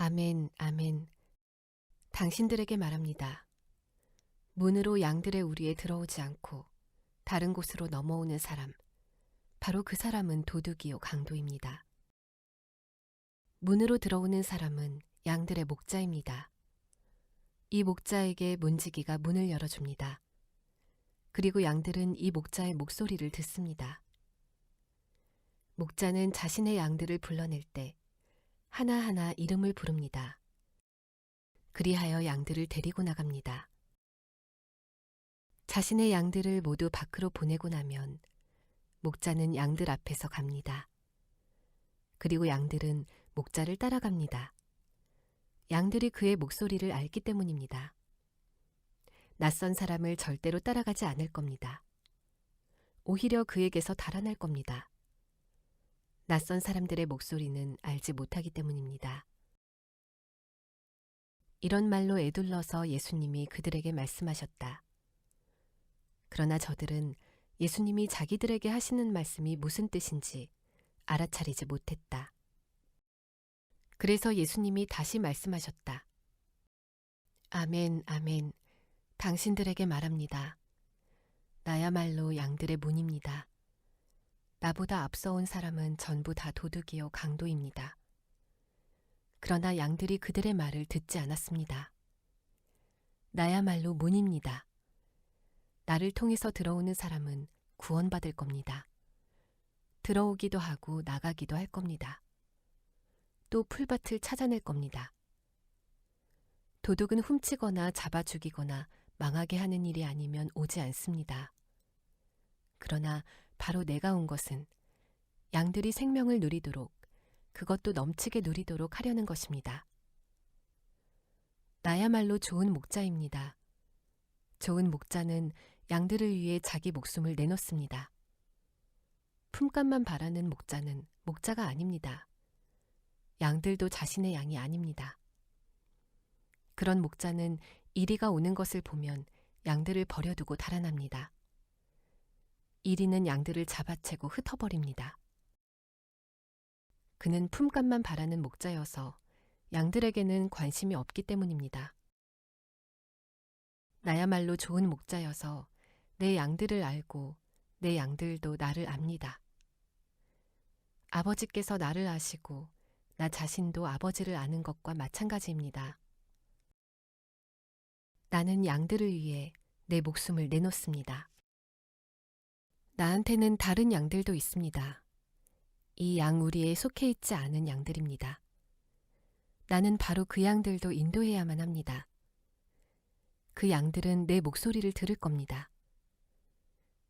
아멘, 아멘. 당신들에게 말합니다. 문으로 양들의 우리에 들어오지 않고 다른 곳으로 넘어오는 사람, 바로 그 사람은 도둑이요 강도입니다. 문으로 들어오는 사람은 양들의 목자입니다. 이 목자에게 문지기가 문을 열어줍니다. 그리고 양들은 이 목자의 목소리를 듣습니다. 목자는 자신의 양들을 불러낼 때 하나하나 이름을 부릅니다. 그리하여 양들을 데리고 나갑니다. 자신의 양들을 모두 밖으로 보내고 나면 목자는 양들 앞에서 갑니다. 그리고 양들은 목자를 따라갑니다. 양들이 그의 목소리를 알기 때문입니다. 낯선 사람을 절대로 따라가지 않을 겁니다. 오히려 그에게서 달아날 겁니다. 낯선 사람들의 목소리는 알지 못하기 때문입니다. 이런 말로 에둘러서 예수님이 그들에게 말씀하셨다. 그러나 저들은 예수님이 자기들에게 하시는 말씀이 무슨 뜻인지 알아차리지 못했다. 그래서 예수님이 다시 말씀하셨다. 아멘, 아멘. 당신들에게 말합니다. 나야말로 양들의 문입니다. 나보다 앞서온 사람은 전부 다 도둑이요 강도입니다. 그러나 양들이 그들의 말을 듣지 않았습니다. 나야말로 문입니다. 나를 통해서 들어오는 사람은 구원받을 겁니다. 들어오기도 하고 나가기도 할 겁니다. 또 풀밭을 찾아낼 겁니다. 도둑은 훔치거나 잡아 죽이거나 망하게 하는 일이 아니면 오지 않습니다. 그러나 바로 내가 온 것은 양들이 생명을 누리도록, 그것도 넘치게 누리도록 하려는 것입니다. 나야말로 좋은 목자입니다. 좋은 목자는 양들을 위해 자기 목숨을 내놓습니다. 품값만 바라는 목자는 목자가 아닙니다. 양들도 자신의 양이 아닙니다. 그런 목자는 이리가 오는 것을 보면 양들을 버려두고 달아납니다. 이리는 양들을 잡아채고 흩어버립니다. 그는 품값만 바라는 목자여서 양들에게는 관심이 없기 때문입니다. 나야말로 좋은 목자여서 내 양들을 알고 내 양들도 나를 압니다. 아버지께서 나를 아시고 나 자신도 아버지를 아는 것과 마찬가지입니다. 나는 양들을 위해 내 목숨을 내놓습니다. 나한테는 다른 양들도 있습니다. 이 양우리에 속해 있지 않은 양들입니다. 나는 바로 그 양들도 인도해야만 합니다. 그 양들은 내 목소리를 들을 겁니다.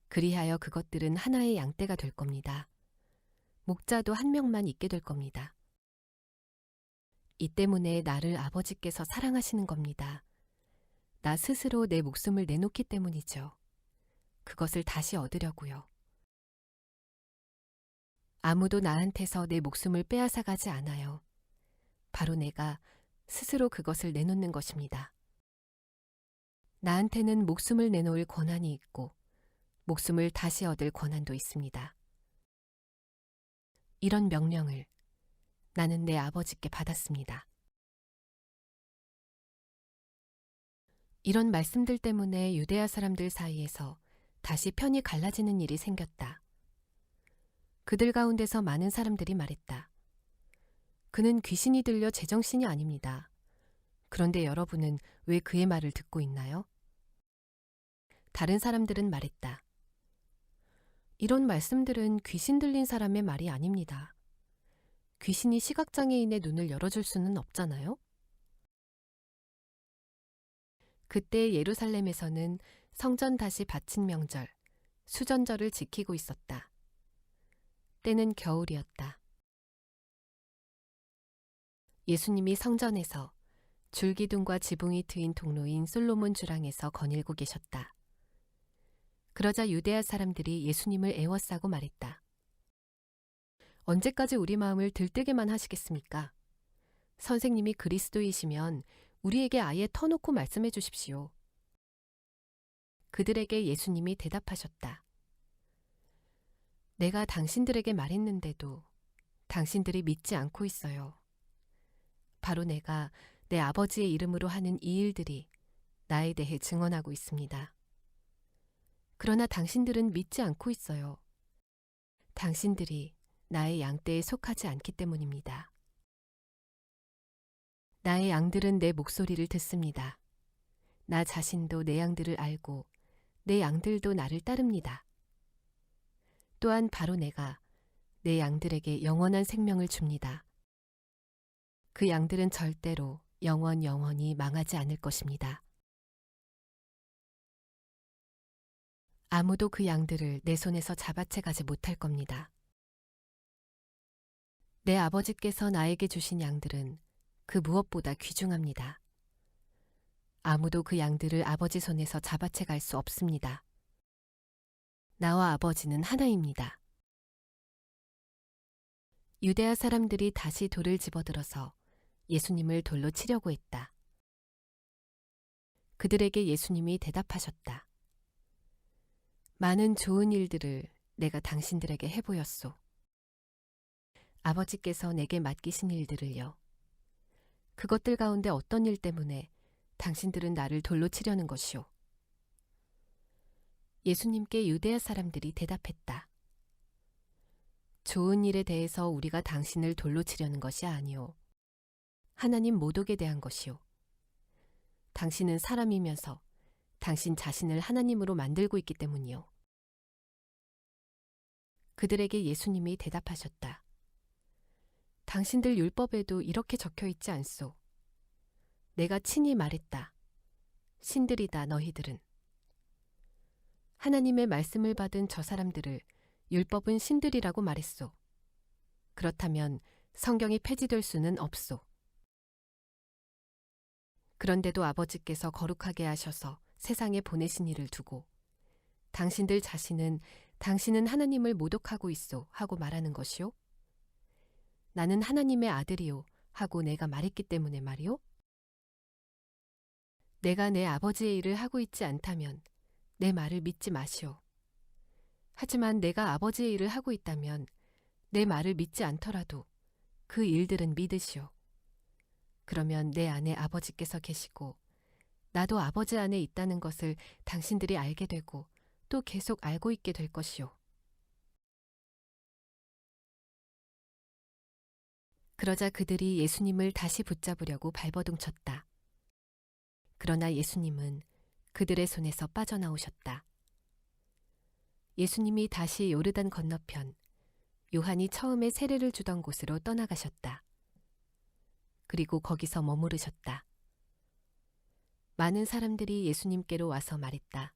그리하여 그것들은 하나의 양떼가 될 겁니다. 목자도 한 명만 있게 될 겁니다. 이 때문에 나를 아버지께서 사랑하시는 겁니다. 나 스스로 내 목숨을 내놓기 때문이죠. 그것을 다시 얻으려고요. 아무도 나한테서 내 목숨을 빼앗아가지 않아요. 바로 내가 스스로 그것을 내놓는 것입니다. 나한테는 목숨을 내놓을 권한이 있고 목숨을 다시 얻을 권한도 있습니다. 이런 명령을 나는 내 아버지께 받았습니다. 이런 말씀들 때문에 유대야 사람들 사이에서 다시 편이 갈라지는 일이 생겼다. 그들 가운데서 많은 사람들이 말했다. 그는 귀신이 들려 제정신이 아닙니다. 그런데 여러분은 왜 그의 말을 듣고 있나요? 다른 사람들은 말했다. 이런 말씀들은 귀신 들린 사람의 말이 아닙니다. 귀신이 시각장애인의 눈을 열어줄 수는 없잖아요? 그때 예루살렘에서는 성전 다시 바친 명절, 수전절을 지키고 있었다. 때는 겨울이었다. 예수님이 성전에서 줄기둥과 지붕이 트인 통로인 솔로몬 주랑에서 거닐고 계셨다. 그러자 유대야 사람들이 예수님을 애워싸고 말했다. 언제까지 우리 마음을 들뜨게만 하시겠습니까? 선생님이 그리스도이시면 우리에게 아예 터놓고 말씀해 주십시오. 그들에게 예수님이 대답하셨다. 내가 당신들에게 말했는데도 당신들이 믿지 않고 있어요. 바로 내가 내 아버지의 이름으로 하는 이 일들이 나에 대해 증언하고 있습니다. 그러나 당신들은 믿지 않고 있어요. 당신들이 나의 양떼에 속하지 않기 때문입니다. 나의 양들은 내 목소리를 듣습니다. 나 자신도 내 양들을 알고 내 양들도 나를 따릅니다. 또한 바로 내가 내 양들에게 영원한 생명을 줍니다. 그 양들은 절대로 영원히 망하지 않을 것입니다. 아무도 그 양들을 내 손에서 잡아채 가지 못할 겁니다. 내 아버지께서 나에게 주신 양들은 그 무엇보다 귀중합니다. 아무도 그 양들을 아버지 손에서 잡아채 갈 수 없습니다. 나와 아버지는 하나입니다. 유대아 사람들이 다시 돌을 집어들어서 예수님을 돌로 치려고 했다. 그들에게 예수님이 대답하셨다. 많은 좋은 일들을 내가 당신들에게 해보였소. 아버지께서 내게 맡기신 일들을요. 그것들 가운데 어떤 일 때문에 당신들은 나를 돌로 치려는 것이오. 예수님께 유대아 사람들이 대답했다. 좋은 일에 대해서 우리가 당신을 돌로 치려는 것이 아니오. 하나님 모독에 대한 것이오. 당신은 사람이면서 당신 자신을 하나님으로 만들고 있기 때문이오. 그들에게 예수님이 대답하셨다. 당신들 율법에도 이렇게 적혀 있지 않소. 내가 친히 말했다. 신들이다 너희들은. 하나님의 말씀을 받은 저 사람들을 율법은 신들이라고 말했소. 그렇다면 성경이 폐지될 수는 없소. 그런데도 아버지께서 거룩하게 하셔서 세상에 보내신 이를 두고 당신들 자신은 당신은 하나님을 모독하고 있소 하고 말하는 것이오? 나는 하나님의 아들이오 하고 내가 말했기 때문에 말이오? 내가 내 아버지의 일을 하고 있지 않다면 내 말을 믿지 마시오. 하지만 내가 아버지의 일을 하고 있다면 내 말을 믿지 않더라도 그 일들은 믿으시오. 그러면 내 안에 아버지께서 계시고 나도 아버지 안에 있다는 것을 당신들이 알게 되고 또 계속 알고 있게 될 것이오. 그러자 그들이 예수님을 다시 붙잡으려고 발버둥 쳤다. 그러나 예수님은 그들의 손에서 빠져나오셨다. 예수님이 다시 요르단 건너편 요한이 처음에 세례를 주던 곳으로 떠나가셨다. 그리고 거기서 머무르셨다. 많은 사람들이 예수님께로 와서 말했다.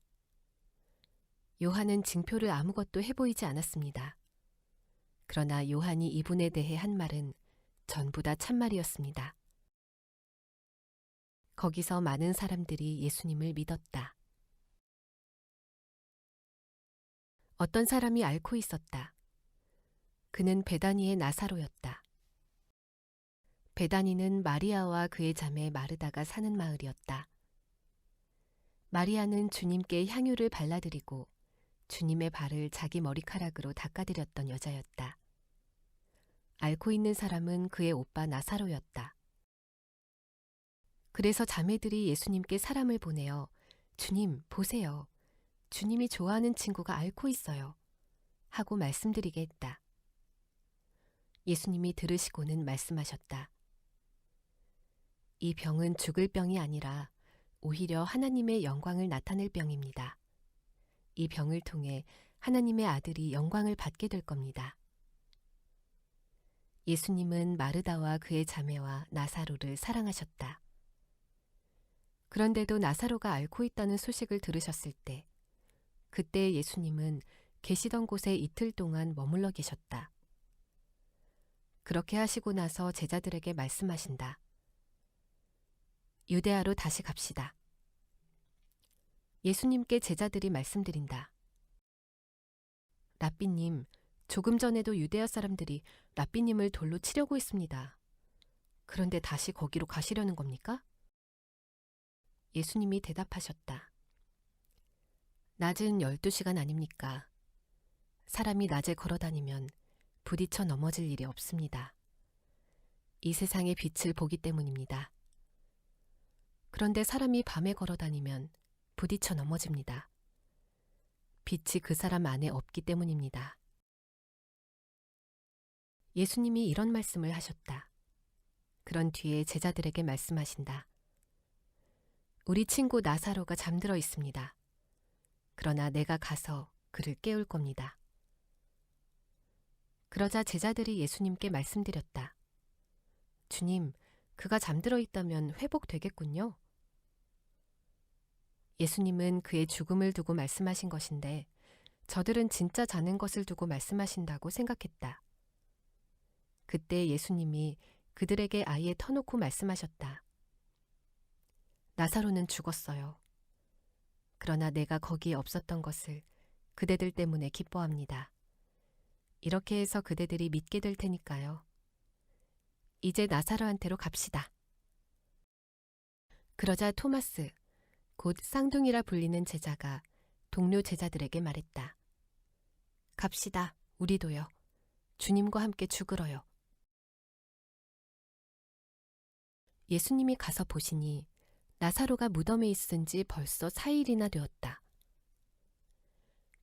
요한은 징표를 아무것도 해보이지 않았습니다. 그러나 요한이 이분에 대해 한 말은 전부 다 참말이었습니다. 거기서 많은 사람들이 예수님을 믿었다. 어떤 사람이 앓고 있었다. 그는 베다니의 나사로였다. 베다니는 마리아와 그의 자매 마르다가 사는 마을이었다. 마리아는 주님께 향유를 발라드리고 주님의 발을 자기 머리카락으로 닦아드렸던 여자였다. 앓고 있는 사람은 그의 오빠 나사로였다. 그래서 자매들이 예수님께 사람을 보내어 주님 보세요. 주님이 좋아하는 친구가 앓고 있어요. 하고 말씀드리게 했다. 예수님이 들으시고는 말씀하셨다. 이 병은 죽을 병이 아니라 오히려 하나님의 영광을 나타낼 병입니다. 이 병을 통해 하나님의 아들이 영광을 받게 될 겁니다. 예수님은 마르다와 그의 자매와 나사로를 사랑하셨다. 그런데도 나사로가 앓고 있다는 소식을 들으셨을 때 그때 예수님은 계시던 곳에 이틀 동안 머물러 계셨다. 그렇게 하시고 나서 제자들에게 말씀하신다. 유대아로 다시 갑시다. 예수님께 제자들이 말씀드린다. 랍비님, 조금 전에도 유대아 사람들이 랍비님을 돌로 치려고 했습니다. 그런데 다시 거기로 가시려는 겁니까? 예수님이 대답하셨다. 낮은 12시간 아닙니까? 사람이 낮에 걸어다니면 부딪혀 넘어질 일이 없습니다. 이 세상의 빛을 보기 때문입니다. 그런데 사람이 밤에 걸어 다니면 부딪혀 넘어집니다. 빛이 그 사람 안에 없기 때문입니다. 예수님이 이런 말씀을 하셨다. 그런 뒤에 제자들에게 말씀하신다. 우리 친구 나사로가 잠들어 있습니다. 그러나 내가 가서 그를 깨울 겁니다. 그러자 제자들이 예수님께 말씀드렸다. 주님, 그가 잠들어 있다면 회복되겠군요. 예수님은 그의 죽음을 두고 말씀하신 것인데 저들은 진짜 자는 것을 두고 말씀하신다고 생각했다. 그때 예수님이 그들에게 아예 터놓고 말씀하셨다. 나사로는 죽었어요. 그러나 내가 거기에 없었던 것을 그대들 때문에 기뻐합니다. 이렇게 해서 그대들이 믿게 될 테니까요. 이제 나사로한테로 갑시다. 그러자 토마스, 곧 쌍둥이라 불리는 제자가 동료 제자들에게 말했다. 갑시다, 우리도요. 주님과 함께 죽으러요. 예수님이 가서 보시니 나사로가 무덤에 있은 지 벌써 4일이나 되었다.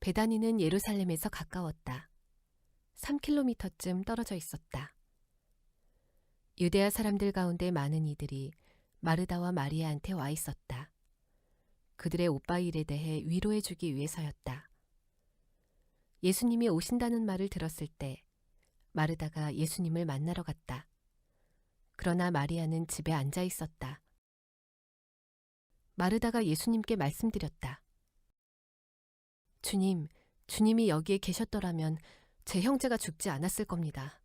베다니는 예루살렘에서 가까웠다. 3km쯤 떨어져 있었다. 유대아 사람들 가운데 많은 이들이 마르다와 마리아한테 와 있었다. 그들의 오빠 일에 대해 위로해 주기 위해서였다. 예수님이 오신다는 말을 들었을 때 마르다가 예수님을 만나러 갔다. 그러나 마리아는 집에 앉아 있었다. 마르다가 예수님께 말씀드렸다. 주님, 주님이 여기에 계셨더라면 제 형제가 죽지 않았을 겁니다.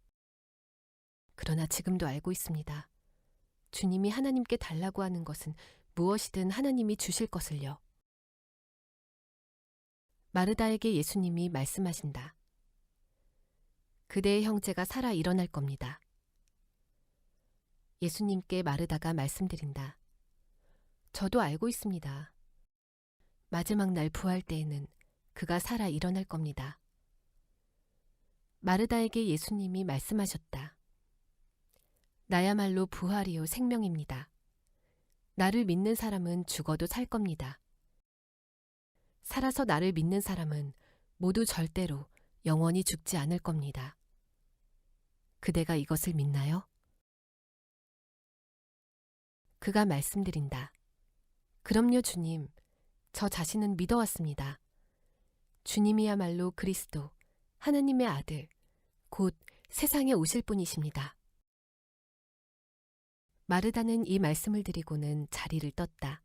그러나 지금도 알고 있습니다. 주님이 하나님께 달라고 하는 것은 무엇이든 하나님이 주실 것을요. 마르다에게 예수님이 말씀하신다. 그대의 형제가 살아 일어날 겁니다. 예수님께 마르다가 말씀드린다. 저도 알고 있습니다. 마지막 날 부활 때에는 그가 살아 일어날 겁니다. 마르다에게 예수님이 말씀하셨다. 나야말로 부활이요 생명입니다. 나를 믿는 사람은 죽어도 살 겁니다. 살아서 나를 믿는 사람은 모두 절대로 영원히 죽지 않을 겁니다. 그대가 이것을 믿나요? 그가 말씀드린다. 그럼요, 주님. 저 자신은 믿어왔습니다. 주님이야말로 그리스도, 하나님의 아들, 곧 세상에 오실 분이십니다. 마르다는 이 말씀을 드리고는 자리를 떴다.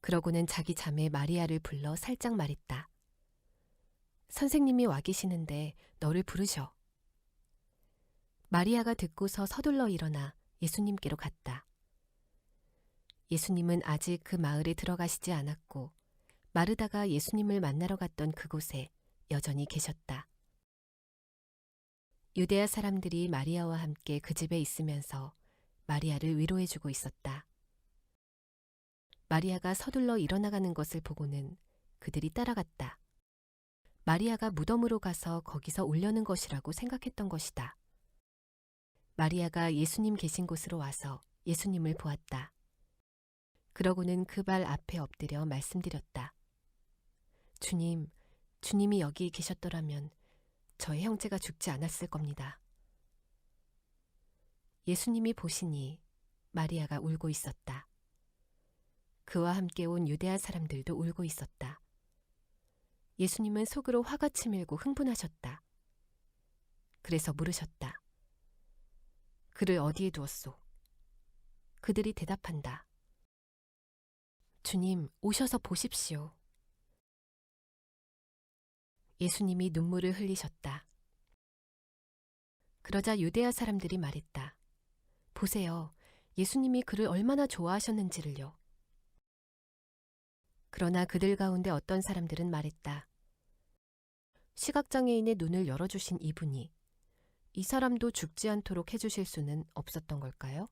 그러고는 자기 자매 마리아를 불러 살짝 말했다. 선생님이 와 계시는데 너를 부르셔. 마리아가 듣고서 서둘러 일어나 예수님께로 갔다. 예수님은 아직 그 마을에 들어가시지 않았고 마르다가 예수님을 만나러 갔던 그곳에 여전히 계셨다. 유대아 사람들이 마리아와 함께 그 집에 있으면서 마리아를 위로해주고 있었다. 마리아가 서둘러 일어나가는 것을 보고는 그들이 따라갔다. 마리아가 무덤으로 가서 거기서 울려는 것이라고 생각했던 것이다. 마리아가 예수님 계신 곳으로 와서 예수님을 보았다. 그러고는 그 발 앞에 엎드려 말씀드렸다. 주님, 주님이 여기 계셨더라면 저의 형제가 죽지 않았을 겁니다. 예수님이 보시니 마리아가 울고 있었다. 그와 함께 온 유대아 사람들도 울고 있었다. 예수님은 속으로 화가 치밀고 흥분하셨다. 그래서 물으셨다. 그를 어디에 두었소? 그들이 대답한다. 주님, 오셔서 보십시오. 예수님이 눈물을 흘리셨다. 그러자 유대아 사람들이 말했다. 보세요. 예수님이 그를 얼마나 좋아하셨는지를요. 그러나 그들 가운데 어떤 사람들은 말했다. 시각장애인의 눈을 열어주신 이분이 이 사람도 죽지 않도록 해주실 수는 없었던 걸까요?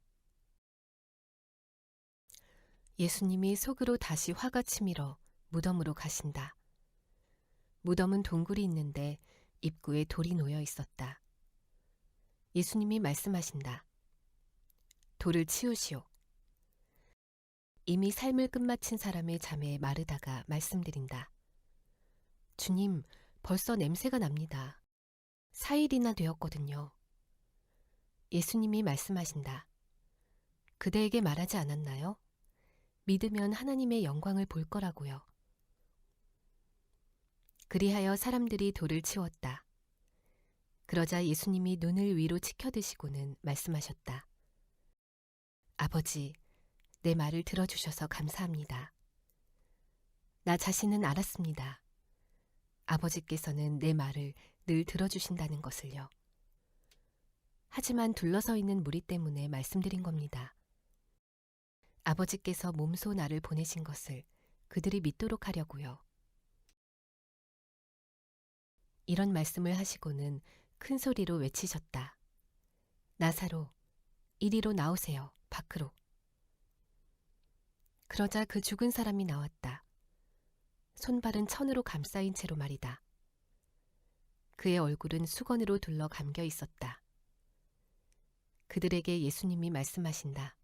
예수님이 속으로 다시 화가 치밀어 무덤으로 가신다. 무덤은 동굴이 있는데 입구에 돌이 놓여 있었다. 예수님이 말씀하신다. 돌을 치우시오. 이미 삶을 끝마친 사람의 잠에 마르다가 말씀드린다. 주님, 벌써 냄새가 납니다. 4일이나 되었거든요. 예수님이 말씀하신다. 그대에게 말하지 않았나요? 믿으면 하나님의 영광을 볼 거라고요. 그리하여 사람들이 돌을 치웠다. 그러자 예수님이 눈을 위로 치켜드시고는 말씀하셨다. 아버지, 내 말을 들어주셔서 감사합니다. 나 자신은 알았습니다. 아버지께서는 내 말을 늘 들어주신다는 것을요. 하지만 둘러서 있는 무리 때문에 말씀드린 겁니다. 아버지께서 몸소 나를 보내신 것을 그들이 믿도록 하려고요. 이런 말씀을 하시고는 큰 소리로 외치셨다. 나사로, 이리로 나오세요, 밖으로. 그러자 그 죽은 사람이 나왔다. 손발은 천으로 감싸인 채로 말이다. 그의 얼굴은 수건으로 둘러 감겨 있었다. 그들에게 예수님이 말씀하신다.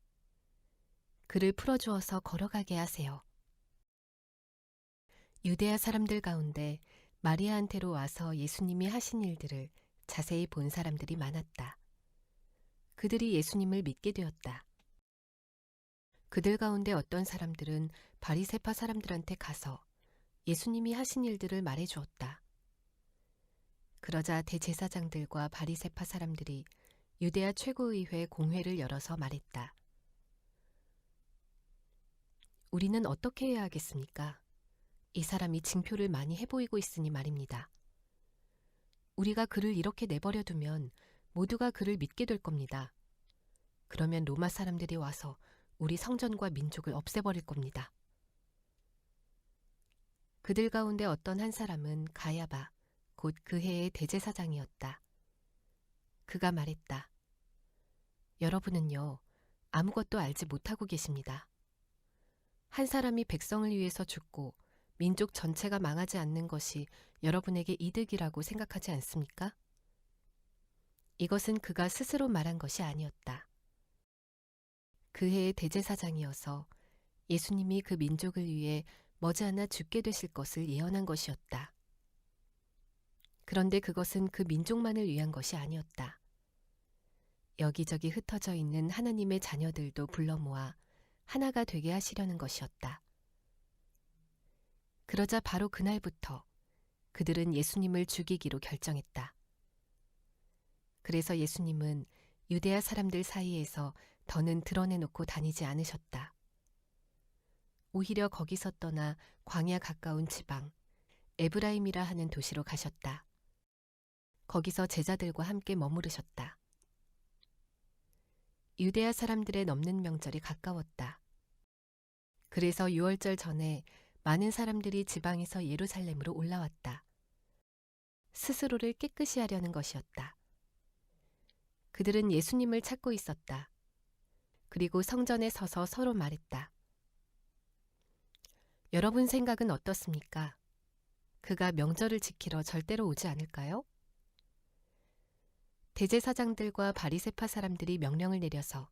그를 풀어주어서 걸어가게 하세요. 유대야 사람들 가운데 마리아한테로 와서 예수님이 하신 일들을 자세히 본 사람들이 많았다. 그들이 예수님을 믿게 되었다. 그들 가운데 어떤 사람들은 바리새파 사람들한테 가서 예수님이 하신 일들을 말해 주었다. 그러자 대제사장들과 바리새파 사람들이 유대야 최고의회 공회를 열어서 말했다. 우리는 어떻게 해야 하겠습니까? 이 사람이 징표를 많이 해보이고 있으니 말입니다. 우리가 그를 이렇게 내버려 두면 모두가 그를 믿게 될 겁니다. 그러면 로마 사람들이 와서 우리 성전과 민족을 없애버릴 겁니다. 그들 가운데 어떤 한 사람은 가야바, 곧 그 해의 대제사장이었다. 그가 말했다. 여러분은요, 아무것도 알지 못하고 계십니다. 한 사람이 백성을 위해서 죽고 민족 전체가 망하지 않는 것이 여러분에게 이득이라고 생각하지 않습니까? 이것은 그가 스스로 말한 것이 아니었다. 그 해의 대제사장이어서 예수님이 그 민족을 위해 머지않아 죽게 되실 것을 예언한 것이었다. 그런데 그것은 그 민족만을 위한 것이 아니었다. 여기저기 흩어져 있는 하나님의 자녀들도 불러 모아 하나가 되게 하시려는 것이었다. 그러자 바로 그날부터 그들은 예수님을 죽이기로 결정했다. 그래서 예수님은 유대야 사람들 사이에서 더는 드러내놓고 다니지 않으셨다. 오히려 거기서 떠나 광야 가까운 지방 에브라임이라 하는 도시로 가셨다. 거기서 제자들과 함께 머무르셨다. 유대야 사람들의 넘는 명절이 가까웠다. 그래서 유월절 전에 많은 사람들이 지방에서 예루살렘으로 올라왔다. 스스로를 깨끗이 하려는 것이었다. 그들은 예수님을 찾고 있었다. 그리고 성전에 서서 서로 말했다. 여러분 생각은 어떻습니까? 그가 명절을 지키러 절대로 오지 않을까요? 대제사장들과 바리새파 사람들이 명령을 내려서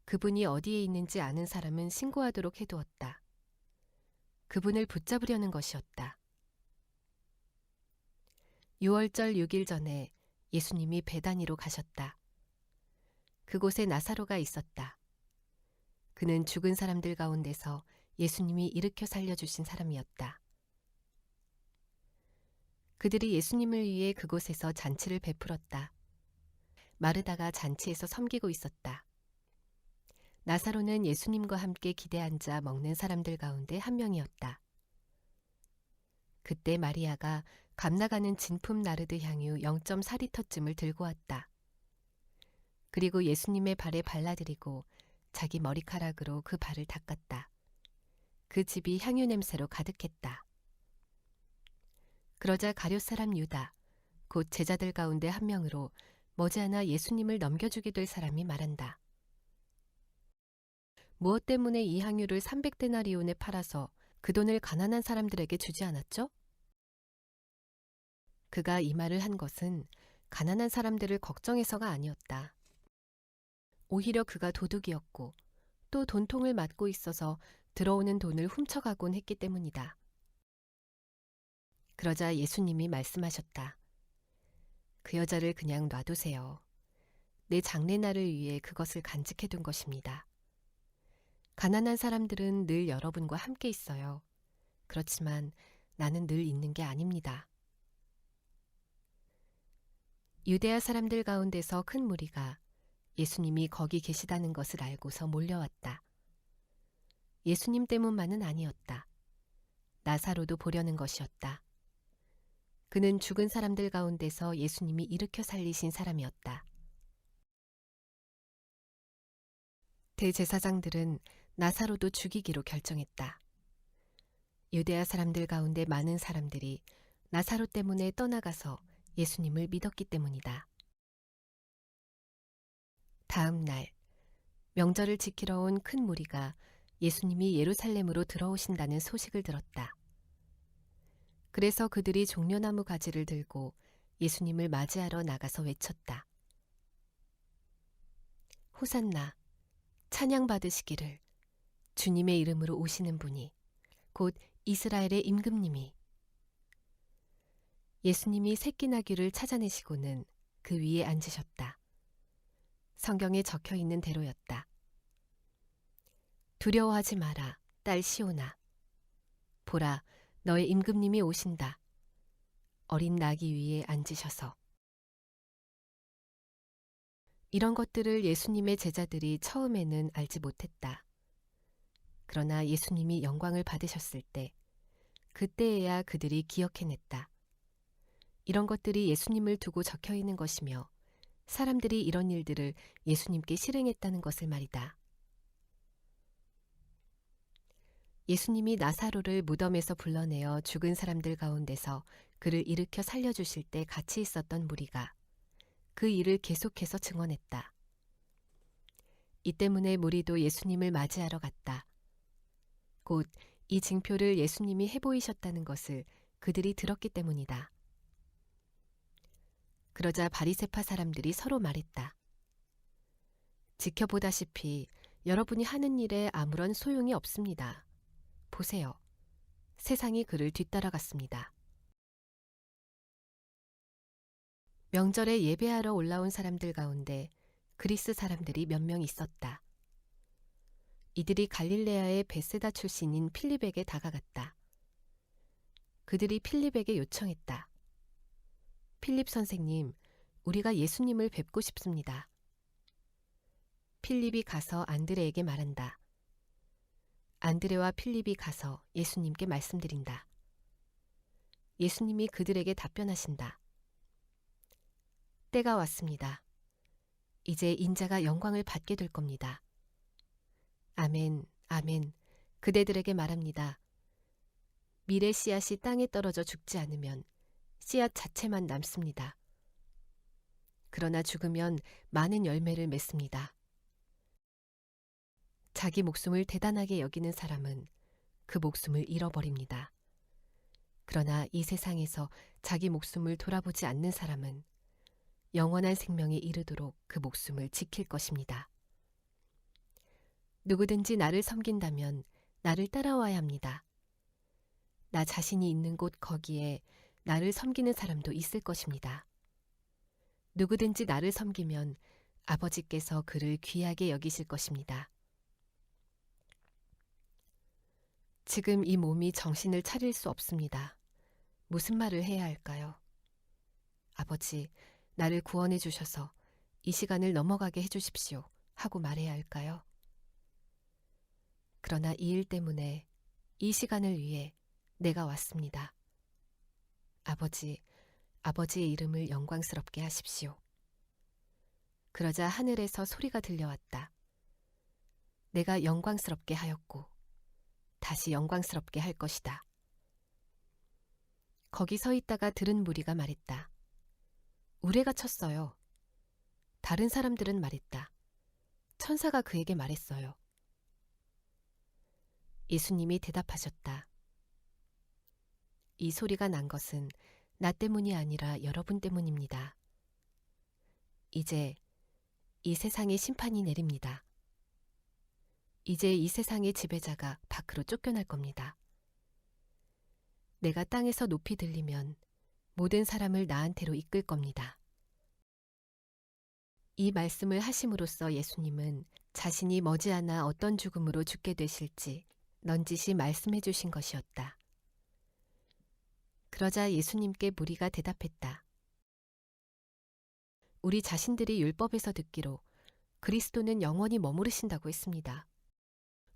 그분이 어디에 있는지 아는 사람은 신고하도록 해두었다. 그분을 붙잡으려는 것이었다. 유월절 6일 전에 예수님이 베다니로 가셨다. 그곳에 나사로가 있었다. 그는 죽은 사람들 가운데서 예수님이 일으켜 살려주신 사람이었다. 그들이 예수님을 위해 그곳에서 잔치를 베풀었다. 마르다가 잔치에서 섬기고 있었다. 나사로는 예수님과 함께 기대 앉아 먹는 사람들 가운데 한 명이었다. 그때 마리아가 감나가는 진품 나르드 향유 0.4리터쯤을 들고 왔다. 그리고 예수님의 발에 발라드리고 자기 머리카락으로 그 발을 닦았다. 그 집이 향유 냄새로 가득했다. 그러자 가룟 사람 유다, 곧 제자들 가운데 한 명으로 머지않아 예수님을 넘겨주게 될 사람이 말한다. 무엇 때문에 이 향유를 300데나리온에 팔아서 그 돈을 가난한 사람들에게 주지 않았죠? 그가 이 말을 한 것은 가난한 사람들을 걱정해서가 아니었다. 오히려 그가 도둑이었고 또 돈통을 맡고 있어서 들어오는 돈을 훔쳐가곤 했기 때문이다. 그러자 예수님이 말씀하셨다. 그 여자를 그냥 놔두세요. 내 장례날을 위해 그것을 간직해둔 것입니다. 가난한 사람들은 늘 여러분과 함께 있어요. 그렇지만 나는 늘 있는 게 아닙니다. 유대야 사람들 가운데서 큰 무리가 예수님이 거기 계시다는 것을 알고서 몰려왔다. 예수님 때문만은 아니었다. 나사로도 보려는 것이었다. 그는 죽은 사람들 가운데서 예수님이 일으켜 살리신 사람이었다. 대제사장들은 나사로도 죽이기로 결정했다. 유대야 사람들 가운데 많은 사람들이 나사로 때문에 떠나가서 예수님을 믿었기 때문이다. 다음 날, 명절을 지키러 온 큰 무리가 예수님이 예루살렘으로 들어오신다는 소식을 들었다. 그래서 그들이 종려나무 가지를 들고 예수님을 맞이하러 나가서 외쳤다. 호산나, 찬양 받으시기를 주님의 이름으로 오시는 분이 곧 이스라엘의 임금님이. 예수님이 새끼 나귀를 찾아내시고는 그 위에 앉으셨다. 성경에 적혀 있는 대로였다. 두려워하지 마라, 딸 시온아. 보라, 너의 임금님이 오신다. 어린 나귀 위에 앉으셔서. 이런 것들을 예수님의 제자들이 처음에는 알지 못했다. 그러나 예수님이 영광을 받으셨을 때, 그때에야 그들이 기억해냈다. 이런 것들이 예수님을 두고 적혀 있는 것이며 사람들이 이런 일들을 예수님께 실행했다는 것을 말이다. 예수님이 나사로를 무덤에서 불러내어 죽은 사람들 가운데서 그를 일으켜 살려주실 때 같이 있었던 무리가 그 일을 계속해서 증언했다. 이 때문에 무리도 예수님을 맞이하러 갔다. 곧 이 징표를 예수님이 해보이셨다는 것을 그들이 들었기 때문이다. 그러자 바리새파 사람들이 서로 말했다. 지켜보다시피 여러분이 하는 일에 아무런 소용이 없습니다. 보세요. 세상이 그를 뒤따라갔습니다. 명절에 예배하러 올라온 사람들 가운데 그리스 사람들이 몇 명 있었다. 이들이 갈릴레아의 베세다 출신인 필립에게 다가갔다. 그들이 필립에게 요청했다. 필립 선생님, 우리가 예수님을 뵙고 싶습니다. 필립이 가서 안드레에게 말한다. 안드레와 필립이 가서 예수님께 말씀드린다. 예수님이 그들에게 답변하신다. 때가 왔습니다. 이제 인자가 영광을 받게 될 겁니다. 아멘, 아멘. 그대들에게 말합니다. 밀의 씨앗이 땅에 떨어져 죽지 않으면 씨앗 자체만 남습니다. 그러나 죽으면 많은 열매를 맺습니다. 자기 목숨을 대단하게 여기는 사람은 그 목숨을 잃어버립니다. 그러나 이 세상에서 자기 목숨을 돌아보지 않는 사람은 영원한 생명에 이르도록 그 목숨을 지킬 것입니다. 누구든지 나를 섬긴다면 나를 따라와야 합니다. 나 자신이 있는 곳 거기에 나를 섬기는 사람도 있을 것입니다. 누구든지 나를 섬기면 아버지께서 그를 귀하게 여기실 것입니다. 지금 이 몸이 정신을 차릴 수 없습니다. 무슨 말을 해야 할까요? 아버지, 나를 구원해 주셔서 이 시간을 넘어가게 해 주십시오. 하고 말해야 할까요? 그러나 이 일 때문에 이 시간을 위해 내가 왔습니다. 아버지, 아버지의 이름을 영광스럽게 하십시오. 그러자 하늘에서 소리가 들려왔다. 내가 영광스럽게 하였고 다시 영광스럽게 할 것이다. 거기 서 있다가 들은 무리가 말했다. 우레가 쳤어요. 다른 사람들은 말했다. 천사가 그에게 말했어요. 예수님이 대답하셨다. 이 소리가 난 것은 나 때문이 아니라 여러분 때문입니다. 이제 이 세상의 심판이 내립니다. 이제 이 세상의 지배자가 밖으로 쫓겨날 겁니다. 내가 땅에서 높이 들리면 모든 사람을 나한테로 이끌 겁니다. 이 말씀을 하심으로써 예수님은 자신이 머지않아 어떤 죽음으로 죽게 되실지 넌지시 말씀해 주신 것이었다. 그러자 예수님께 무리가 대답했다. 우리 자신들이 율법에서 듣기로 그리스도는 영원히 머무르신다고 했습니다.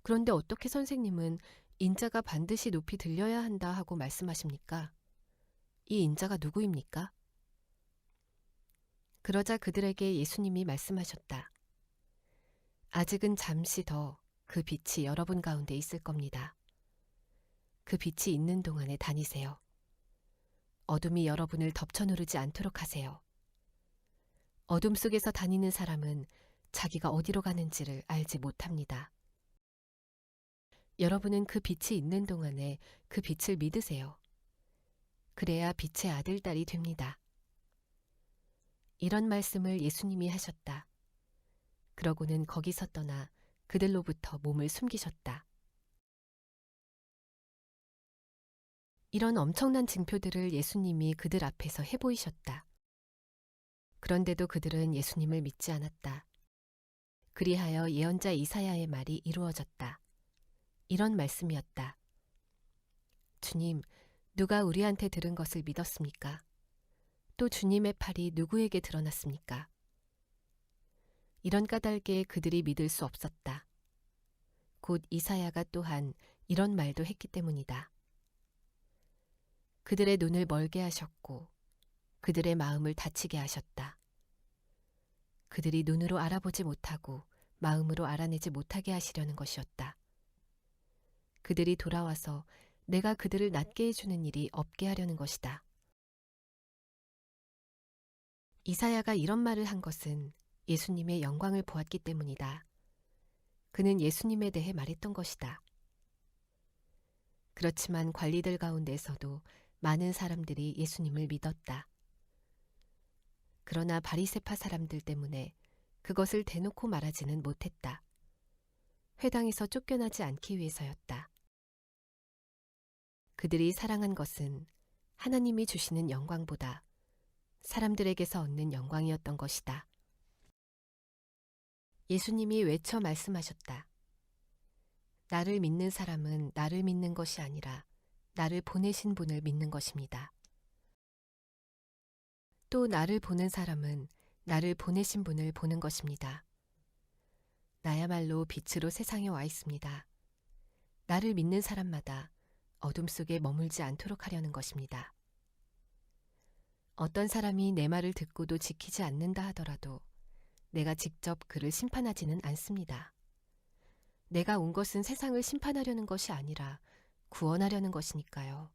그런데 어떻게 선생님은 인자가 반드시 높이 들려야 한다 하고 말씀하십니까? 이 인자가 누구입니까? 그러자 그들에게 예수님이 말씀하셨다. 아직은 잠시 더 그 빛이 여러분 가운데 있을 겁니다. 그 빛이 있는 동안에 다니세요. 어둠이 여러분을 덮쳐누르지 않도록 하세요. 어둠 속에서 다니는 사람은 자기가 어디로 가는지를 알지 못합니다. 여러분은 그 빛이 있는 동안에 그 빛을 믿으세요. 그래야 빛의 아들, 딸이 됩니다. 이런 말씀을 예수님이 하셨다. 그러고는 거기서 떠나 그들로부터 몸을 숨기셨다. 이런 엄청난 징표들을 예수님이 그들 앞에서 해보이셨다. 그런데도 그들은 예수님을 믿지 않았다. 그리하여 예언자 이사야의 말이 이루어졌다. 이런 말씀이었다. 주님, 누가 우리한테 들은 것을 믿었습니까? 또 주님의 팔이 누구에게 드러났습니까? 이런 까닭에 그들이 믿을 수 없었다. 곧 이사야가 또한 이런 말도 했기 때문이다. 그들의 눈을 멀게 하셨고 그들의 마음을 다치게 하셨다. 그들이 눈으로 알아보지 못하고 마음으로 알아내지 못하게 하시려는 것이었다. 그들이 돌아와서 내가 그들을 낫게 해주는 일이 없게 하려는 것이다. 이사야가 이런 말을 한 것은 예수님의 영광을 보았기 때문이다. 그는 예수님에 대해 말했던 것이다. 그렇지만 관리들 가운데서도 많은 사람들이 예수님을 믿었다. 그러나 바리새파 사람들 때문에 그것을 대놓고 말하지는 못했다. 회당에서 쫓겨나지 않기 위해서였다. 그들이 사랑한 것은 하나님이 주시는 영광보다 사람들에게서 얻는 영광이었던 것이다. 예수님이 외쳐 말씀하셨다. 나를 믿는 사람은 나를 믿는 것이 아니라 나를 보내신 분을 믿는 것입니다. 또 나를 보는 사람은 나를 보내신 분을 보는 것입니다. 나야말로 빛으로 세상에 와 있습니다. 나를 믿는 사람마다 어둠 속에 머물지 않도록 하려는 것입니다. 어떤 사람이 내 말을 듣고도 지키지 않는다 하더라도 내가 직접 그를 심판하지는 않습니다. 내가 온 것은 세상을 심판하려는 것이 아니라 구원하려는 것이니까요.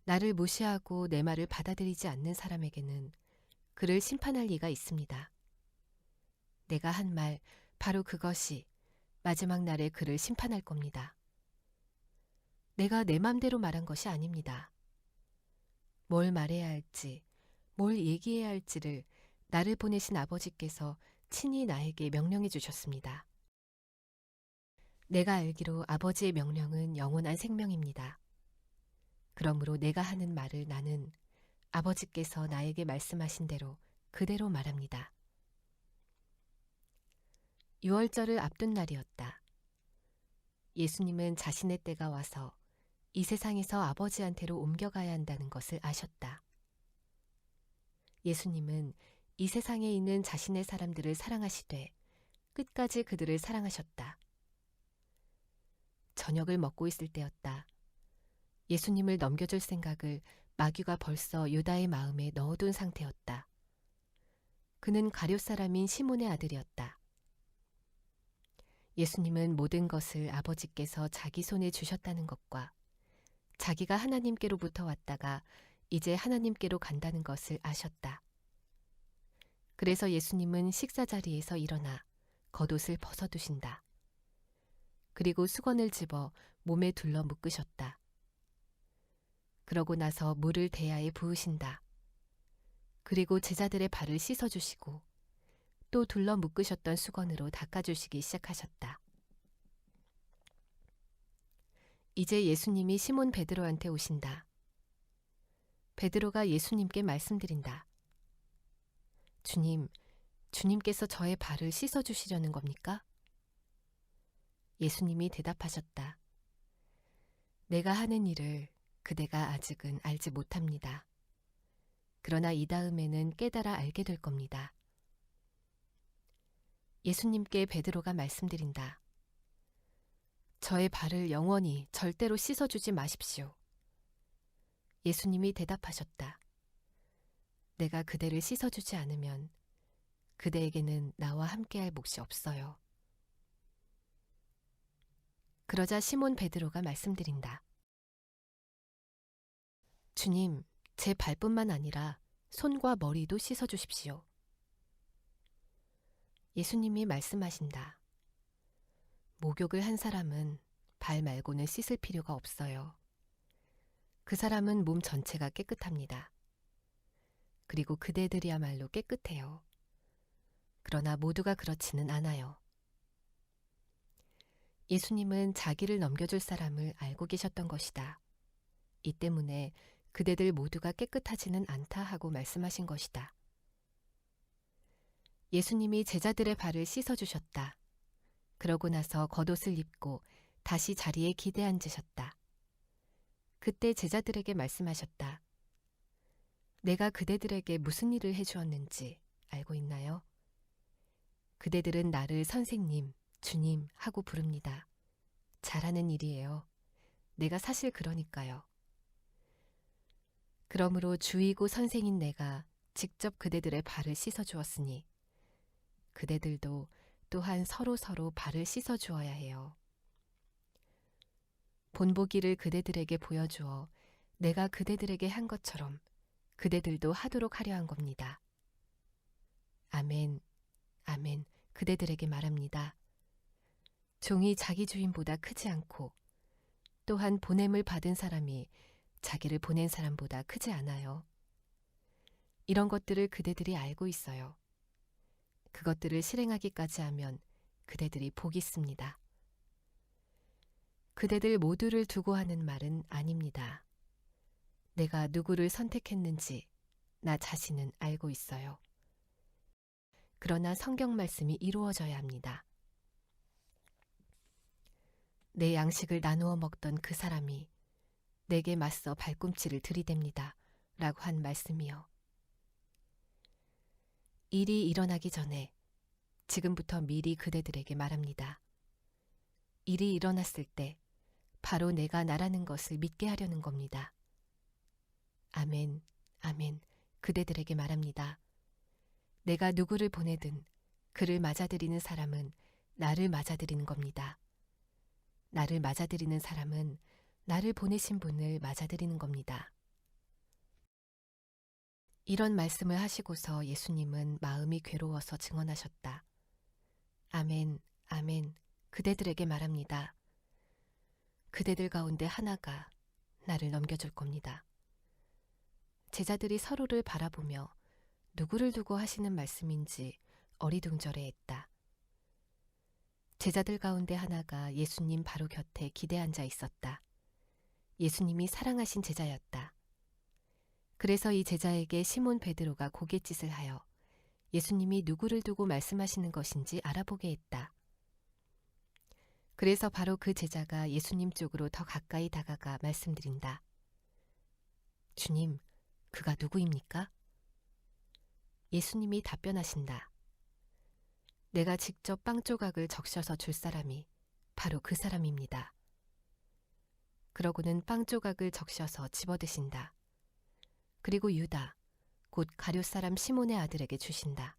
나를 무시하고 내 말을 받아들이지 않는 사람에게는 그를 심판할 리가 있습니다. 내가 한 말, 바로 그것이 마지막 날에 그를 심판할 겁니다. 내가 내 맘대로 말한 것이 아닙니다. 뭘 말해야 할지, 뭘 얘기해야 할지를 나를 보내신 아버지께서 친히 나에게 명령해 주셨습니다. 내가 알기로 아버지의 명령은 영원한 생명입니다. 그러므로 내가 하는 말을 나는 아버지께서 나에게 말씀하신 대로 그대로 말합니다. 유월절을 앞둔 날이었다. 예수님은 자신의 때가 와서 이 세상에서 아버지한테로 옮겨가야 한다는 것을 아셨다. 예수님은 이 세상에 있는 자신의 사람들을 사랑하시되 끝까지 그들을 사랑하셨다. 저녁을 먹고 있을 때였다. 예수님을 넘겨줄 생각을 마귀가 벌써 유다의 마음에 넣어둔 상태였다. 그는 가룟 사람인 시몬의 아들이었다. 예수님은 모든 것을 아버지께서 자기 손에 주셨다는 것과 자기가 하나님께로부터 왔다가 이제 하나님께로 간다는 것을 아셨다. 그래서 예수님은 식사 자리에서 일어나 겉옷을 벗어두신다. 그리고 수건을 집어 몸에 둘러 묶으셨다. 그러고 나서 물을 대야에 부으신다. 그리고 제자들의 발을 씻어주시고 또 둘러 묶으셨던 수건으로 닦아주시기 시작하셨다. 이제 예수님이 시몬 베드로한테 오신다. 베드로가 예수님께 말씀드린다. 주님, 주님께서 저의 발을 씻어주시려는 겁니까? 예수님이 대답하셨다. 내가 하는 일을 그대가 아직은 알지 못합니다. 그러나 이 다음에는 깨달아 알게 될 겁니다. 예수님께 베드로가 말씀드린다. 저의 발을 영원히 절대로 씻어주지 마십시오. 예수님이 대답하셨다. 내가 그대를 씻어주지 않으면 그대에게는 나와 함께할 몫이 없어요. 그러자 시몬 베드로가 말씀드린다. 주님, 제 발뿐만 아니라 손과 머리도 씻어주십시오. 예수님이 말씀하신다. 목욕을 한 사람은 발 말고는 씻을 필요가 없어요. 그 사람은 몸 전체가 깨끗합니다. 그리고 그대들이야말로 깨끗해요. 그러나 모두가 그렇지는 않아요. 예수님은 자기를 넘겨줄 사람을 알고 계셨던 것이다. 이 때문에 그대들 모두가 깨끗하지는 않다 하고 말씀하신 것이다. 예수님이 제자들의 발을 씻어주셨다. 그러고 나서 겉옷을 입고 다시 자리에 기대 앉으셨다. 그때 제자들에게 말씀하셨다. 내가 그대들에게 무슨 일을 해주었는지 알고 있나요? 그대들은 나를 선생님, 주님 하고 부릅니다. 잘하는 일이에요. 내가 사실 그러니까요. 그러므로 주이고 선생인 내가 직접 그대들의 발을 씻어주었으니 그대들도 또한 서로 발을 씻어주어야 해요. 본보기를 그대들에게 보여주어 내가 그대들에게 한 것처럼 그대들도 하도록 하려 한 겁니다. 아멘, 아멘, 그대들에게 말합니다. 종이 자기 주인보다 크지 않고 또한 보냄을 받은 사람이 자기를 보낸 사람보다 크지 않아요. 이런 것들을 그대들이 알고 있어요. 그것들을 실행하기까지 하면 그대들이 복이 있습니다. 그대들 모두를 두고 하는 말은 아닙니다. 내가 누구를 선택했는지 나 자신은 알고 있어요. 그러나 성경 말씀이 이루어져야 합니다. 내 양식을 나누어 먹던 그 사람이 내게 맞서 발꿈치를 들이댑니다. 라고 한 말씀이요. 일이 일어나기 전에 지금부터 미리 그대들에게 말합니다. 일이 일어났을 때 바로 내가 나라는 것을 믿게 하려는 겁니다. 아멘, 아멘, 그대들에게 말합니다. 내가 누구를 보내든 그를 맞아들이는 사람은 나를 맞아들이는 겁니다. 나를 맞아들이는 사람은 나를 보내신 분을 맞아들이는 겁니다. 이런 말씀을 하시고서 예수님은 마음이 괴로워서 증언하셨다. 아멘, 아멘, 그대들에게 말합니다. 그대들 가운데 하나가 나를 넘겨줄 겁니다. 제자들이 서로를 바라보며 누구를 두고 하시는 말씀인지 어리둥절해했다. 제자들 가운데 하나가 예수님 바로 곁에 기대 앉아 있었다. 예수님이 사랑하신 제자였다. 그래서 이 제자에게 시몬 베드로가 고갯짓을 하여 예수님이 누구를 두고 말씀하시는 것인지 알아보게 했다. 그래서 바로 그 제자가 예수님 쪽으로 더 가까이 다가가 말씀드린다. 주님, 그가 누구입니까? 예수님이 답변하신다. 내가 직접 빵 조각을 적셔서 줄 사람이 바로 그 사람입니다. 그러고는 빵 조각을 적셔서 집어드신다. 그리고 유다, 곧 가룟 사람 시몬의 아들에게 주신다.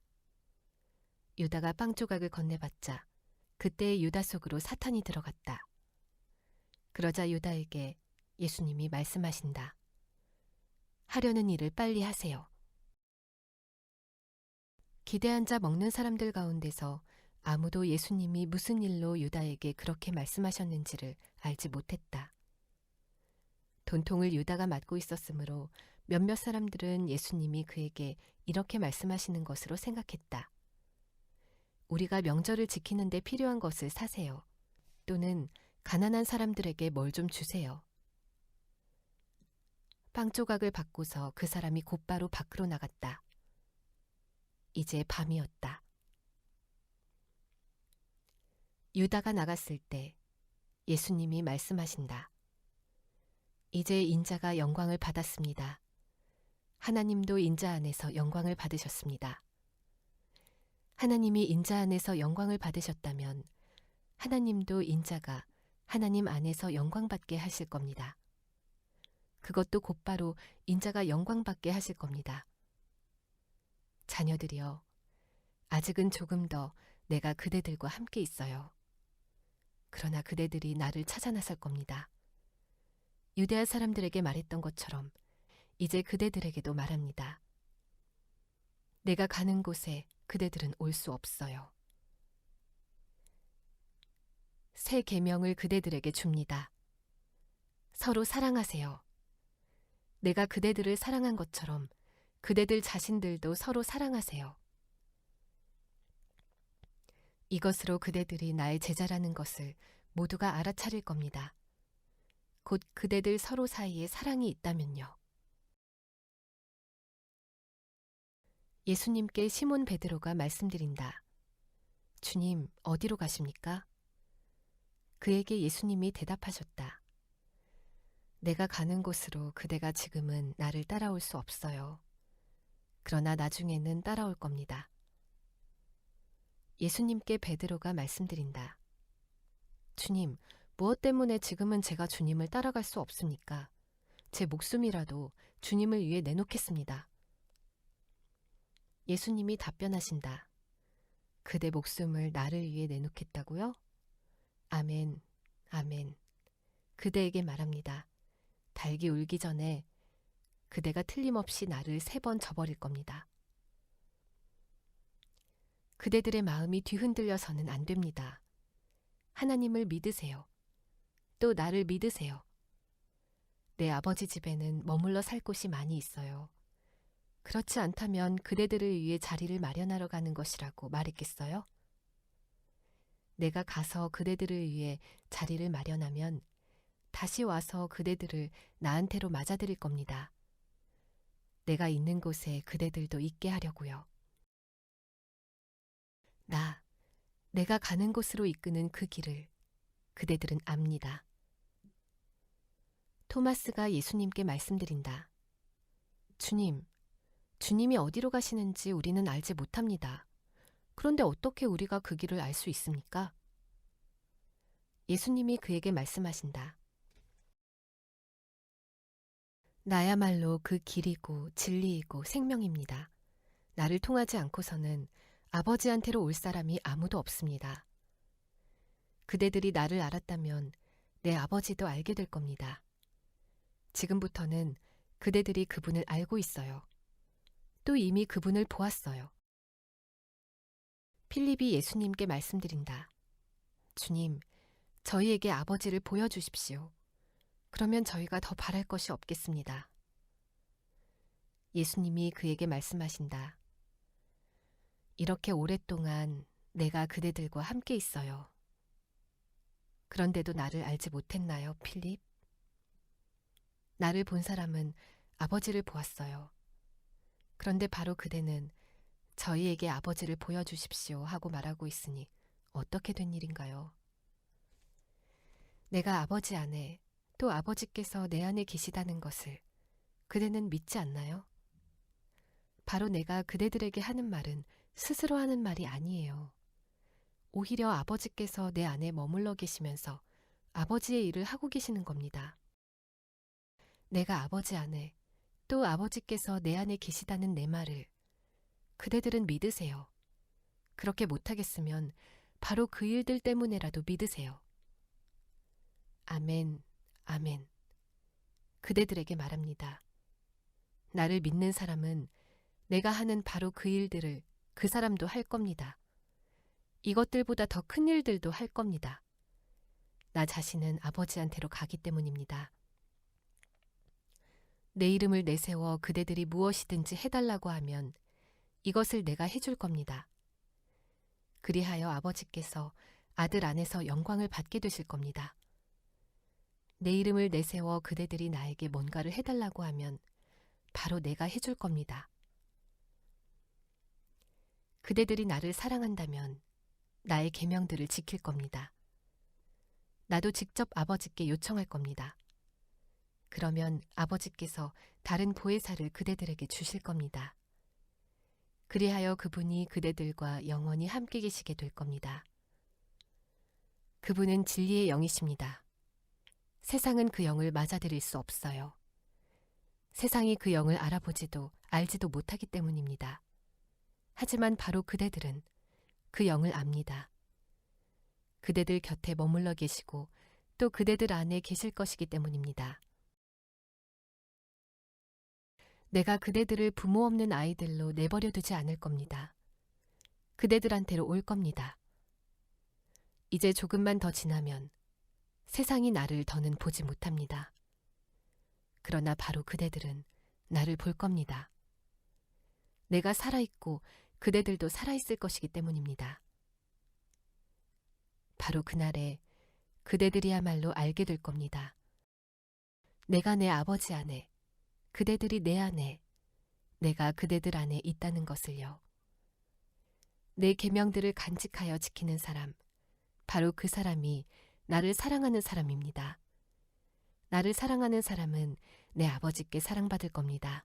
유다가 빵 조각을 건네받자 그때 유다 속으로 사탄이 들어갔다. 그러자 유다에게 예수님이 말씀하신다. 하려는 일을 빨리 하세요. 기대 앉아 먹는 사람들 가운데서 아무도 예수님이 무슨 일로 유다에게 그렇게 말씀하셨는지를 알지 못했다. 돈통을 유다가 맡고 있었으므로 몇몇 사람들은 예수님이 그에게 이렇게 말씀하시는 것으로 생각했다. 우리가 명절을 지키는 데 필요한 것을 사세요. 또는 가난한 사람들에게 뭘 좀 주세요. 빵 조각을 받고서 그 사람이 곧바로 밖으로 나갔다. 이제 밤이었다. 유다가 나갔을 때 예수님이 말씀하신다. 이제 인자가 영광을 받았습니다. 하나님도 인자 안에서 영광을 받으셨습니다. 하나님이 인자 안에서 영광을 받으셨다면 하나님도 인자가 하나님 안에서 영광받게 하실 겁니다. 그것도 곧바로 인자가 영광받게 하실 겁니다. 자녀들이여, 아직은 조금 더 내가 그대들과 함께 있어요. 그러나 그대들이 나를 찾아 나설 겁니다. 유대아 사람들에게 말했던 것처럼 이제 그대들에게도 말합니다. 내가 가는 곳에 그대들은 올 수 없어요. 새 계명을 그대들에게 줍니다. 서로 사랑하세요. 내가 그대들을 사랑한 것처럼 그대들 자신들도 서로 사랑하세요. 이것으로 그대들이 나의 제자라는 것을 모두가 알아차릴 겁니다. 곧 그대들 서로 사이에 사랑이 있다면요. 예수님께 시몬 베드로가 말씀드린다. 주님, 어디로 가십니까? 그에게 예수님이 대답하셨다. 내가 가는 곳으로 그대가 지금은 나를 따라올 수 없어요. 그러나 나중에는 따라올 겁니다. 예수님께 베드로가 말씀드린다. 주님, 무엇 때문에 지금은 제가 주님을 따라갈 수 없습니까? 제 목숨이라도 주님을 위해 내놓겠습니다. 예수님이 답변하신다. 그대 목숨을 나를 위해 내놓겠다고요? 아멘, 아멘. 그대에게 말합니다. 닭이 울기 전에 그대가 틀림없이 나를 3번 저버릴 겁니다. 그대들의 마음이 뒤흔들려서는 안 됩니다. 하나님을 믿으세요. 또 나를 믿으세요. 내 아버지 집에는 머물러 살 곳이 많이 있어요. 그렇지 않다면 그대들을 위해 자리를 마련하러 가는 것이라고 말했겠어요? 내가 가서 그대들을 위해 자리를 마련하면 다시 와서 그대들을 나한테로 맞아들일 겁니다. 내가 있는 곳에 그대들도 있게 하려고요. 내가 가는 곳으로 이끄는 그 길을 그대들은 압니다. 토마스가 예수님께 말씀드린다. 주님, 주님이 어디로 가시는지 우리는 알지 못합니다. 그런데 어떻게 우리가 그 길을 알 수 있습니까? 예수님이 그에게 말씀하신다. 나야말로 그 길이고 진리이고 생명입니다. 나를 통하지 않고서는 아버지한테로 올 사람이 아무도 없습니다. 그대들이 나를 알았다면 내 아버지도 알게 될 겁니다. 지금부터는 그대들이 그분을 알고 있어요. 또 이미 그분을 보았어요. 필립이 예수님께 말씀드린다. 주님, 저희에게 아버지를 보여주십시오. 그러면 저희가 더 바랄 것이 없겠습니다. 예수님이 그에게 말씀하신다. 이렇게 오랫동안 내가 그대들과 함께 있어요. 그런데도 나를 알지 못했나요, 필립? 나를 본 사람은 아버지를 보았어요. 그런데 바로 그대는 저희에게 아버지를 보여주십시오 하고 말하고 있으니 어떻게 된 일인가요? 내가 아버지 안에 또 아버지께서 내 안에 계시다는 것을 그대는 믿지 않나요? 바로 내가 그대들에게 하는 말은 스스로 하는 말이 아니에요. 오히려 아버지께서 내 안에 머물러 계시면서 아버지의 일을 하고 계시는 겁니다. 내가 아버지 안에 또 아버지께서 내 안에 계시다는 내 말을 그대들은 믿으세요. 그렇게 못하겠으면 바로 그 일들 때문에라도 믿으세요. 아멘, 아멘. 그대들에게 말합니다. 나를 믿는 사람은 내가 하는 바로 그 일들을 그 사람도 할 겁니다. 이것들보다 더 큰 일들도 할 겁니다. 나 자신은 아버지한테로 가기 때문입니다. 내 이름을 내세워 그대들이 무엇이든지 해달라고 하면 이것을 내가 해줄 겁니다. 그리하여 아버지께서 아들 안에서 영광을 받게 되실 겁니다. 내 이름을 내세워 그대들이 나에게 뭔가를 해달라고 하면 바로 내가 해줄 겁니다. 그대들이 나를 사랑한다면 나의 계명들을 지킬 겁니다. 나도 직접 아버지께 요청할 겁니다. 그러면 아버지께서 다른 보혜사를 그대들에게 주실 겁니다. 그리하여 그분이 그대들과 영원히 함께 계시게 될 겁니다. 그분은 진리의 영이십니다. 세상은 그 영을 맞아들일 수 없어요. 세상이 그 영을 알아보지도 알지도 못하기 때문입니다. 하지만 바로 그대들은 그 영을 압니다. 그대들 곁에 머물러 계시고 또 그대들 안에 계실 것이기 때문입니다. 내가 그대들을 부모 없는 아이들로 내버려 두지 않을 겁니다. 그대들한테로 올 겁니다. 이제 조금만 더 지나면 세상이 나를 더는 보지 못합니다. 그러나 바로 그대들은 나를 볼 겁니다. 내가 살아있고 그대들도 살아있을 것이기 때문입니다. 바로 그날에 그대들이야말로 알게 될 겁니다. 내가 내 아버지 안에, 그대들이 내 안에, 내가 그대들 안에 있다는 것을요. 내 계명들을 간직하여 지키는 사람, 바로 그 사람이 나를 사랑하는 사람입니다. 나를 사랑하는 사람은 내 아버지께 사랑받을 겁니다.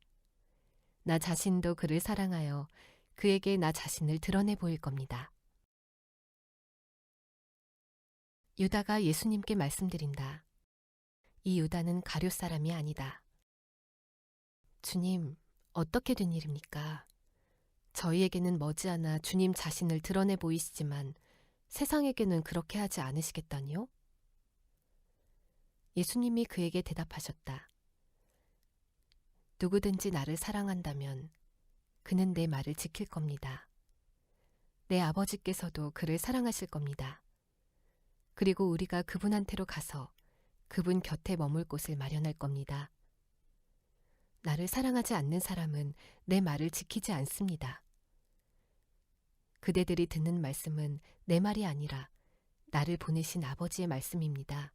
나 자신도 그를 사랑하여 그에게 나 자신을 드러내 보일 겁니다. 유다가 예수님께 말씀드린다. 이 유다는 가룟 사람이 아니다. 주님, 어떻게 된 일입니까? 저희에게는 머지않아 주님 자신을 드러내 보이시지만 세상에게는 그렇게 하지 않으시겠다니요? 예수님이 그에게 대답하셨다. 누구든지 나를 사랑한다면 그는 내 말을 지킬 겁니다. 내 아버지께서도 그를 사랑하실 겁니다. 그리고 우리가 그분한테로 가서 그분 곁에 머물 곳을 마련할 겁니다. 나를 사랑하지 않는 사람은 내 말을 지키지 않습니다. 그대들이 듣는 말씀은 내 말이 아니라 나를 보내신 아버지의 말씀입니다.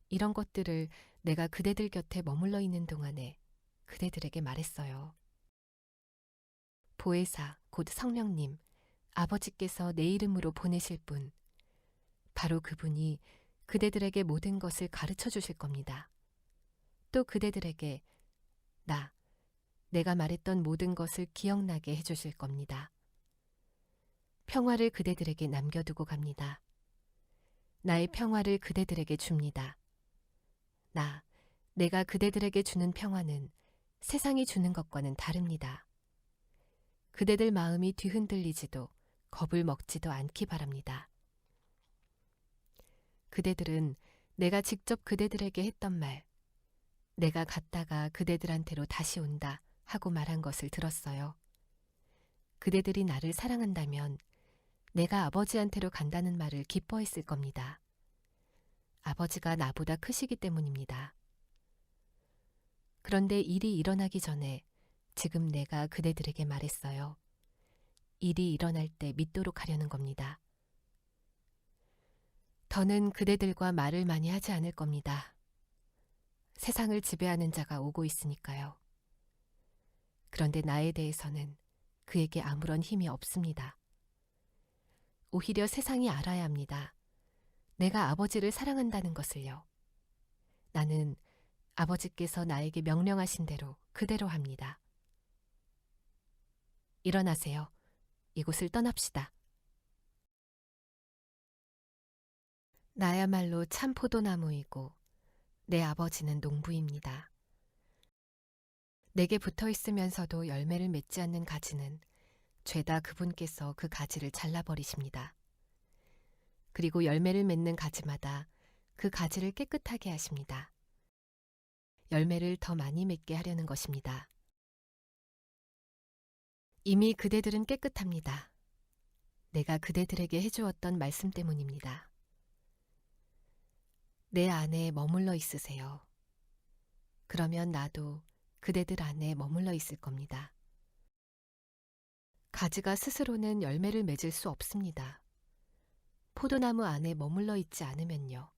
이런 것들을 내가 그대들 곁에 머물러 있는 동안에 그대들에게 말했어요. 보혜사, 곧 성령님, 아버지께서 내 이름으로 보내실 분, 바로 그분이 그대들에게 모든 것을 가르쳐 주실 겁니다. 또 그대들에게 내가 말했던 모든 것을 기억나게 해주실 겁니다. 평화를 그대들에게 남겨두고 갑니다. 나의 평화를 그대들에게 줍니다. 내가 그대들에게 주는 평화는 세상이 주는 것과는 다릅니다. 그대들 마음이 뒤흔들리지도 겁을 먹지도 않기 바랍니다. 그대들은 내가 직접 그대들에게 했던 말, 내가 갔다가 그대들한테로 다시 온다 하고 말한 것을 들었어요. 그대들이 나를 사랑한다면 내가 아버지한테로 간다는 말을 기뻐했을 겁니다. 아버지가 나보다 크시기 때문입니다. 그런데 일이 일어나기 전에 지금 내가 그대들에게 말했어요. 일이 일어날 때 믿도록 하려는 겁니다. 더는 그대들과 말을 많이 하지 않을 겁니다. 세상을 지배하는 자가 오고 있으니까요. 그런데 나에 대해서는 그에게 아무런 힘이 없습니다. 오히려 세상이 알아야 합니다. 내가 아버지를 사랑한다는 것을요. 나는 아버지께서 나에게 명령하신 대로 그대로 합니다. 일어나세요. 이곳을 떠납시다. 나야말로 참 포도나무이고 내 아버지는 농부입니다. 내게 붙어 있으면서도 열매를 맺지 않는 가지는 죄다 그분께서 그 가지를 잘라버리십니다. 그리고 열매를 맺는 가지마다 그 가지를 깨끗하게 하십니다. 열매를 더 많이 맺게 하려는 것입니다. 이미 그대들은 깨끗합니다. 내가 그대들에게 해주었던 말씀 때문입니다. 내 안에 머물러 있으세요. 그러면 나도 그대들 안에 머물러 있을 겁니다. 가지가 스스로는 열매를 맺을 수 없습니다. 포도나무 안에 머물러 있지 않으면요.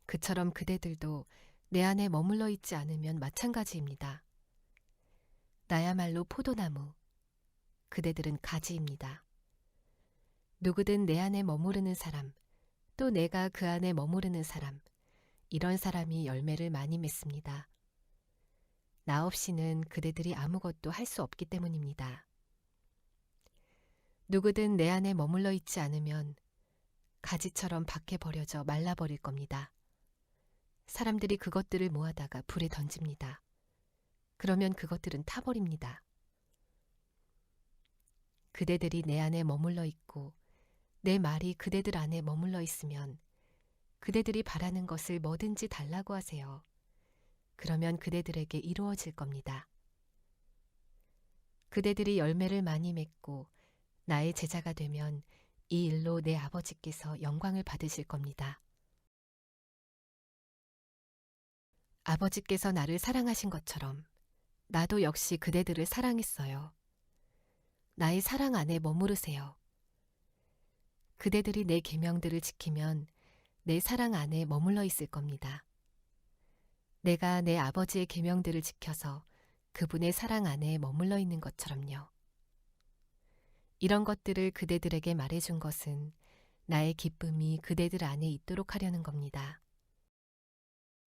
그처럼 그대들도 내 안에 머물러 있지 않으면 마찬가지입니다. 나야말로 포도나무, 그대들은 가지입니다. 누구든 내 안에 머무르는 사람, 또 내가 그 안에 머무르는 사람, 이런 사람이 열매를 많이 맺습니다. 나 없이는 그대들이 아무것도 할 수 없기 때문입니다. 누구든 내 안에 머물러 있지 않으면 가지처럼 밖에 버려져 말라버릴 겁니다. 사람들이 그것들을 모아다가 불에 던집니다. 그러면 그것들은 타버립니다. 그대들이 내 안에 머물러 있고 내 말이 그대들 안에 머물러 있으면 그대들이 바라는 것을 뭐든지 달라고 하세요. 그러면 그대들에게 이루어질 겁니다. 그대들이 열매를 많이 맺고 나의 제자가 되면 이 일로 내 아버지께서 영광을 받으실 겁니다. 아버지께서 나를 사랑하신 것처럼 나도 역시 그대들을 사랑했어요. 나의 사랑 안에 머무르세요. 그대들이 내 계명들을 지키면 내 사랑 안에 머물러 있을 겁니다. 내가 내 아버지의 계명들을 지켜서 그분의 사랑 안에 머물러 있는 것처럼요. 이런 것들을 그대들에게 말해준 것은 나의 기쁨이 그대들 안에 있도록 하려는 겁니다.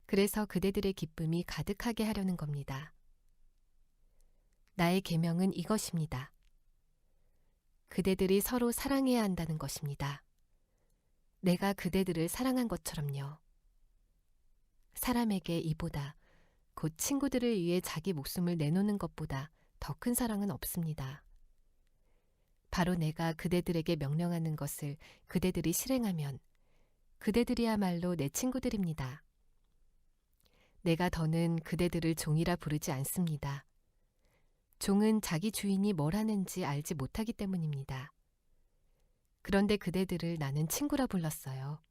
그래서 그대들의 기쁨이 가득하게 하려는 겁니다. 나의 계명은 이것입니다. 그대들이 서로 사랑해야 한다는 것입니다. 내가 그대들을 사랑한 것처럼요. 사람에게 이보다 곧 친구들을 위해 자기 목숨을 내놓는 것보다 더 큰 사랑은 없습니다. 바로 내가 그대들에게 명령하는 것을 그대들이 실행하면 그대들이야말로 내 친구들입니다. 내가 더는 그대들을 종이라 부르지 않습니다. 종은 자기 주인이 뭘 하는지 알지 못하기 때문입니다. 그런데 그대들을 나는 친구라 불렀어요.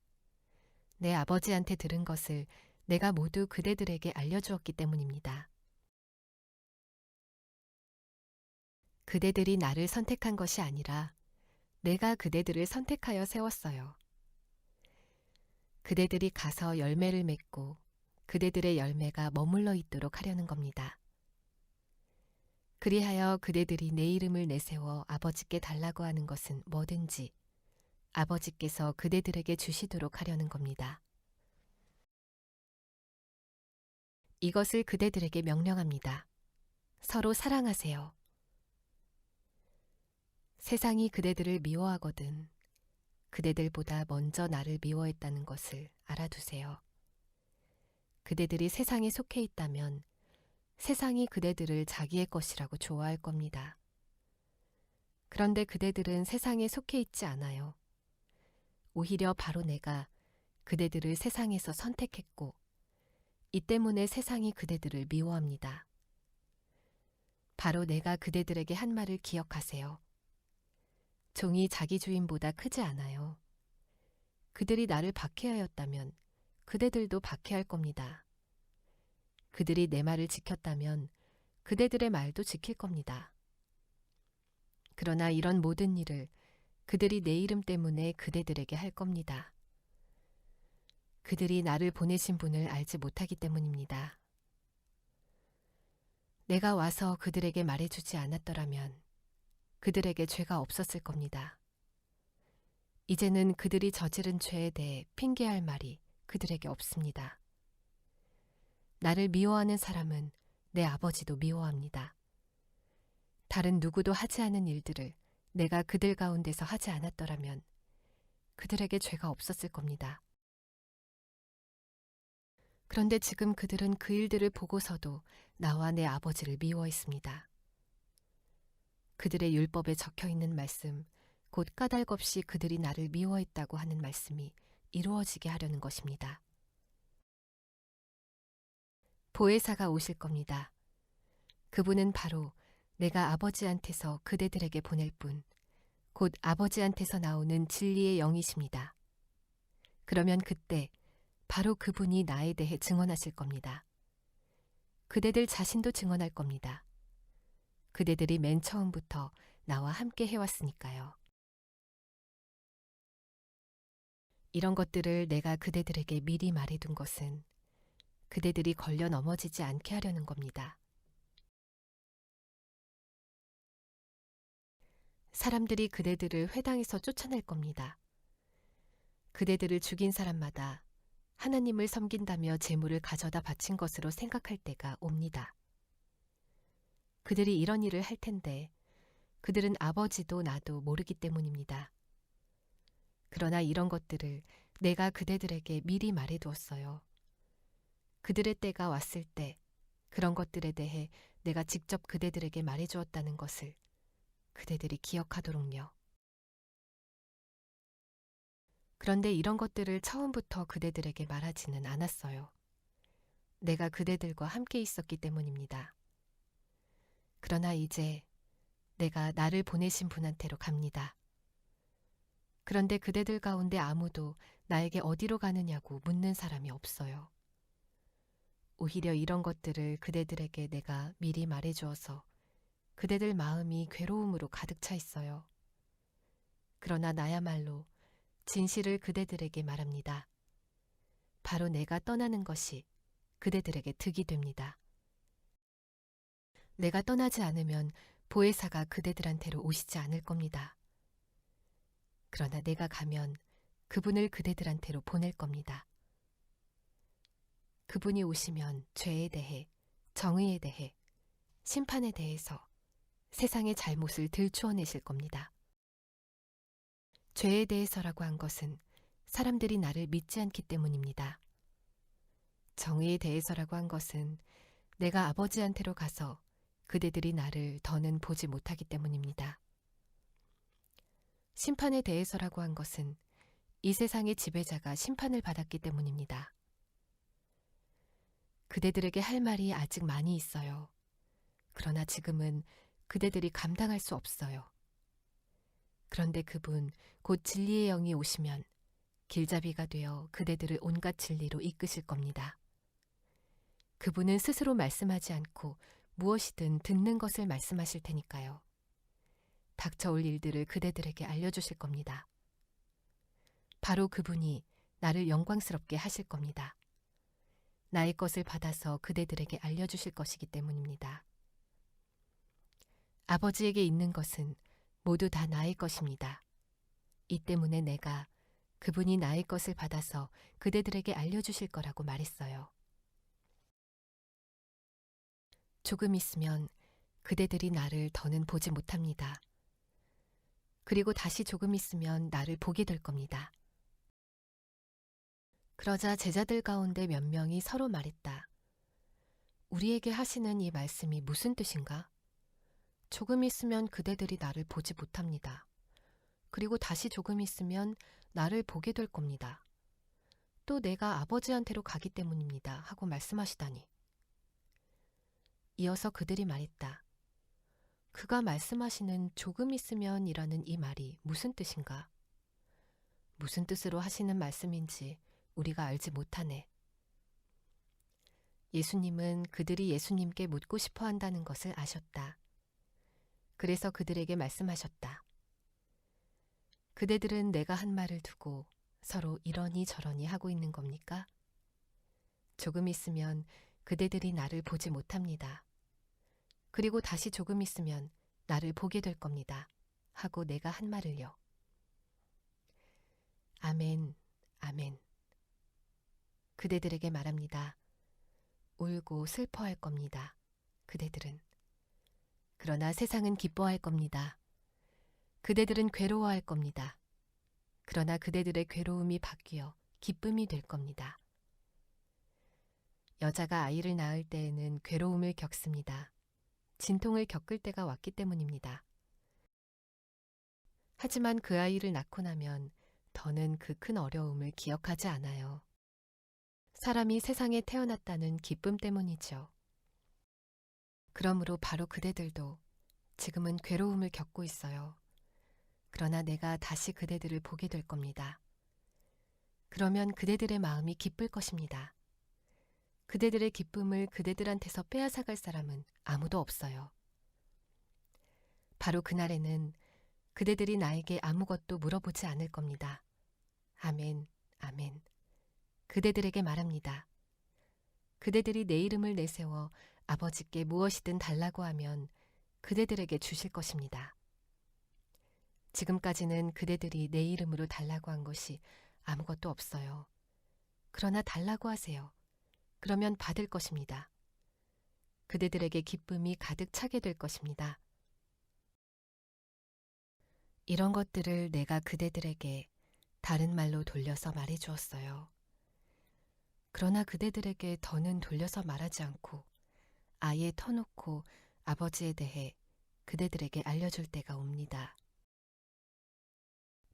내 아버지한테 들은 것을 내가 모두 그대들에게 알려주었기 때문입니다. 그대들이 나를 선택한 것이 아니라 내가 그대들을 선택하여 세웠어요. 그대들이 가서 열매를 맺고 그대들의 열매가 머물러 있도록 하려는 겁니다. 그리하여 그대들이 내 이름을 내세워 아버지께 달라고 하는 것은 뭐든지 아버지께서 그대들에게 주시도록 하려는 겁니다. 이것을 그대들에게 명령합니다. 서로 사랑하세요. 세상이 그대들을 미워하거든 그대들보다 먼저 나를 미워했다는 것을 알아두세요. 그대들이 세상에 속해 있다면 세상이 그대들을 자기의 것이라고 좋아할 겁니다. 그런데 그대들은 세상에 속해 있지 않아요. 오히려 바로 내가 그대들을 세상에서 선택했고 이 때문에 세상이 그대들을 미워합니다. 바로 내가 그대들에게 한 말을 기억하세요. 종이 자기 주인보다 크지 않아요. 그들이 나를 박해하였다면 그대들도 박해할 겁니다. 그들이 내 말을 지켰다면 그대들의 말도 지킬 겁니다. 그러나 이런 모든 일을 그들이 내 이름 때문에 그대들에게 할 겁니다. 그들이 나를 보내신 분을 알지 못하기 때문입니다. 내가 와서 그들에게 말해주지 않았더라면 그들에게 죄가 없었을 겁니다. 이제는 그들이 저지른 죄에 대해 핑계할 말이 그들에게 없습니다. 나를 미워하는 사람은 내 아버지도 미워합니다. 다른 누구도 하지 않은 일들을 내가 그들 가운데서 하지 않았더라면 그들에게 죄가 없었을 겁니다. 그런데 지금 그들은 그 일들을 보고서도 나와 내 아버지를 미워했습니다. 그들의 율법에 적혀 있는 말씀, 곧 까닭없이 그들이 나를 미워했다고 하는 말씀이 이루어지게 하려는 것입니다. 보혜사가 오실 겁니다. 그분은 바로 내가 아버지한테서 그대들에게 보낼 분, 곧 아버지한테서 나오는 진리의 영이십니다. 그러면 그때 바로 그분이 나에 대해 증언하실 겁니다. 그대들 자신도 증언할 겁니다. 그대들이 맨 처음부터 나와 함께 해왔으니까요. 이런 것들을 내가 그대들에게 미리 말해둔 것은 그대들이 걸려 넘어지지 않게 하려는 겁니다. 사람들이 그대들을 회당에서 쫓아낼 겁니다. 그대들을 죽인 사람마다 하나님을 섬긴다며 제물을 가져다 바친 것으로 생각할 때가 옵니다. 그들이 이런 일을 할 텐데 그들은 아버지도 나도 모르기 때문입니다. 그러나 이런 것들을 내가 그대들에게 미리 말해두었어요. 그들의 때가 왔을 때 그런 것들에 대해 내가 직접 그대들에게 말해주었다는 것을 그대들이 기억하도록요. 그런데 이런 것들을 처음부터 그대들에게 말하지는 않았어요. 내가 그대들과 함께 있었기 때문입니다. 그러나 이제 내가 나를 보내신 분한테로 갑니다. 그런데 그대들 가운데 아무도 나에게 어디로 가느냐고 묻는 사람이 없어요. 오히려 이런 것들을 그대들에게 내가 미리 말해주어서 그대들 마음이 괴로움으로 가득 차 있어요. 그러나 나야말로 진실을 그대들에게 말합니다. 바로 내가 떠나는 것이 그대들에게 득이 됩니다. 내가 떠나지 않으면 보혜사가 그대들한테로 오시지 않을 겁니다. 그러나 내가 가면 그분을 그대들한테로 보낼 겁니다. 그분이 오시면 죄에 대해, 정의에 대해, 심판에 대해서 세상의 잘못을 들추어내실 겁니다. 죄에 대해서라고 한 것은 사람들이 나를 믿지 않기 때문입니다. 정의에 대해서라고 한 것은 내가 아버지한테로 가서 그대들이 나를 더는 보지 못하기 때문입니다. 심판에 대해서라고 한 것은 이 세상의 지배자가 심판을 받았기 때문입니다. 그대들에게 할 말이 아직 많이 있어요. 그러나 지금은 그대들이 감당할 수 없어요. 그런데 그분 곧 진리의 영이 오시면 길잡이가 되어 그대들을 온갖 진리로 이끄실 겁니다. 그분은 스스로 말씀하지 않고 무엇이든 듣는 것을 말씀하실 테니까요. 닥쳐올 일들을 그대들에게 알려주실 겁니다. 바로 그분이 나를 영광스럽게 하실 겁니다. 나의 것을 받아서 그대들에게 알려주실 것이기 때문입니다. 아버지에게 있는 것은 모두 다 나의 것입니다. 이 때문에 내가 그분이 나의 것을 받아서 그대들에게 알려주실 거라고 말했어요. 조금 있으면 그대들이 나를 더는 보지 못합니다. 그리고 다시 조금 있으면 나를 보게 될 겁니다. 그러자 제자들 가운데 몇 명이 서로 말했다. 우리에게 하시는 이 말씀이 무슨 뜻인가? 조금 있으면 그대들이 나를 보지 못합니다. 그리고 다시 조금 있으면 나를 보게 될 겁니다. 또 내가 아버지한테로 가기 때문입니다. 하고 말씀하시다니. 이어서 그들이 말했다. 그가 말씀하시는 조금 있으면이라는 이 말이 무슨 뜻인가? 무슨 뜻으로 하시는 말씀인지 우리가 알지 못하네. 예수님은 그들이 예수님께 묻고 싶어 한다는 것을 아셨다. 그래서 그들에게 말씀하셨다. 그대들은 내가 한 말을 두고 서로 이러니 저러니 하고 있는 겁니까? 조금 있으면 그대들이 나를 보지 못합니다. 그리고 다시 조금 있으면 나를 보게 될 겁니다. 하고 내가 한 말을요. 아멘, 아멘. 그대들에게 말합니다. 울고 슬퍼할 겁니다. 그대들은. 그러나 세상은 기뻐할 겁니다. 그대들은 괴로워할 겁니다. 그러나 그대들의 괴로움이 바뀌어 기쁨이 될 겁니다. 여자가 아이를 낳을 때에는 괴로움을 겪습니다. 진통을 겪을 때가 왔기 때문입니다. 하지만 그 아이를 낳고 나면 더는 그 큰 어려움을 기억하지 않아요. 사람이 세상에 태어났다는 기쁨 때문이죠. 그러므로 바로 그대들도 지금은 괴로움을 겪고 있어요. 그러나 내가 다시 그대들을 보게 될 겁니다. 그러면 그대들의 마음이 기쁠 것입니다. 그대들의 기쁨을 그대들한테서 빼앗아갈 사람은 아무도 없어요. 바로 그날에는 그대들이 나에게 아무것도 물어보지 않을 겁니다. 아멘, 아멘. 그대들에게 말합니다. 그대들이 내 이름을 내세워 아버지께 무엇이든 달라고 하면 그대들에게 주실 것입니다. 지금까지는 그대들이 내 이름으로 달라고 한 것이 아무것도 없어요. 그러나 달라고 하세요. 그러면 받을 것입니다. 그대들에게 기쁨이 가득 차게 될 것입니다. 이런 것들을 내가 그대들에게 다른 말로 돌려서 말해 주었어요. 그러나 그대들에게 더는 돌려서 말하지 않고 아예 터놓고 아버지에 대해 그대들에게 알려줄 때가 옵니다.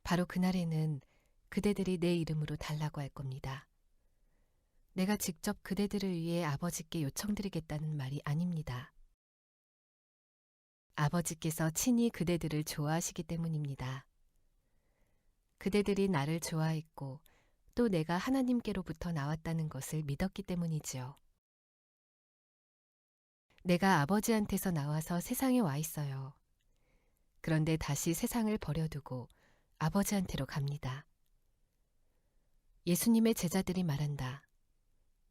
바로 그날에는 그대들이 내 이름으로 달라고 할 겁니다. 내가 직접 그대들을 위해 아버지께 요청드리겠다는 말이 아닙니다. 아버지께서 친히 그대들을 좋아하시기 때문입니다. 그대들이 나를 좋아했고 또 내가 하나님께로부터 나왔다는 것을 믿었기 때문이지요. 내가 아버지한테서 나와서 세상에 와 있어요. 그런데 다시 세상을 버려두고 아버지한테로 갑니다. 예수님의 제자들이 말한다.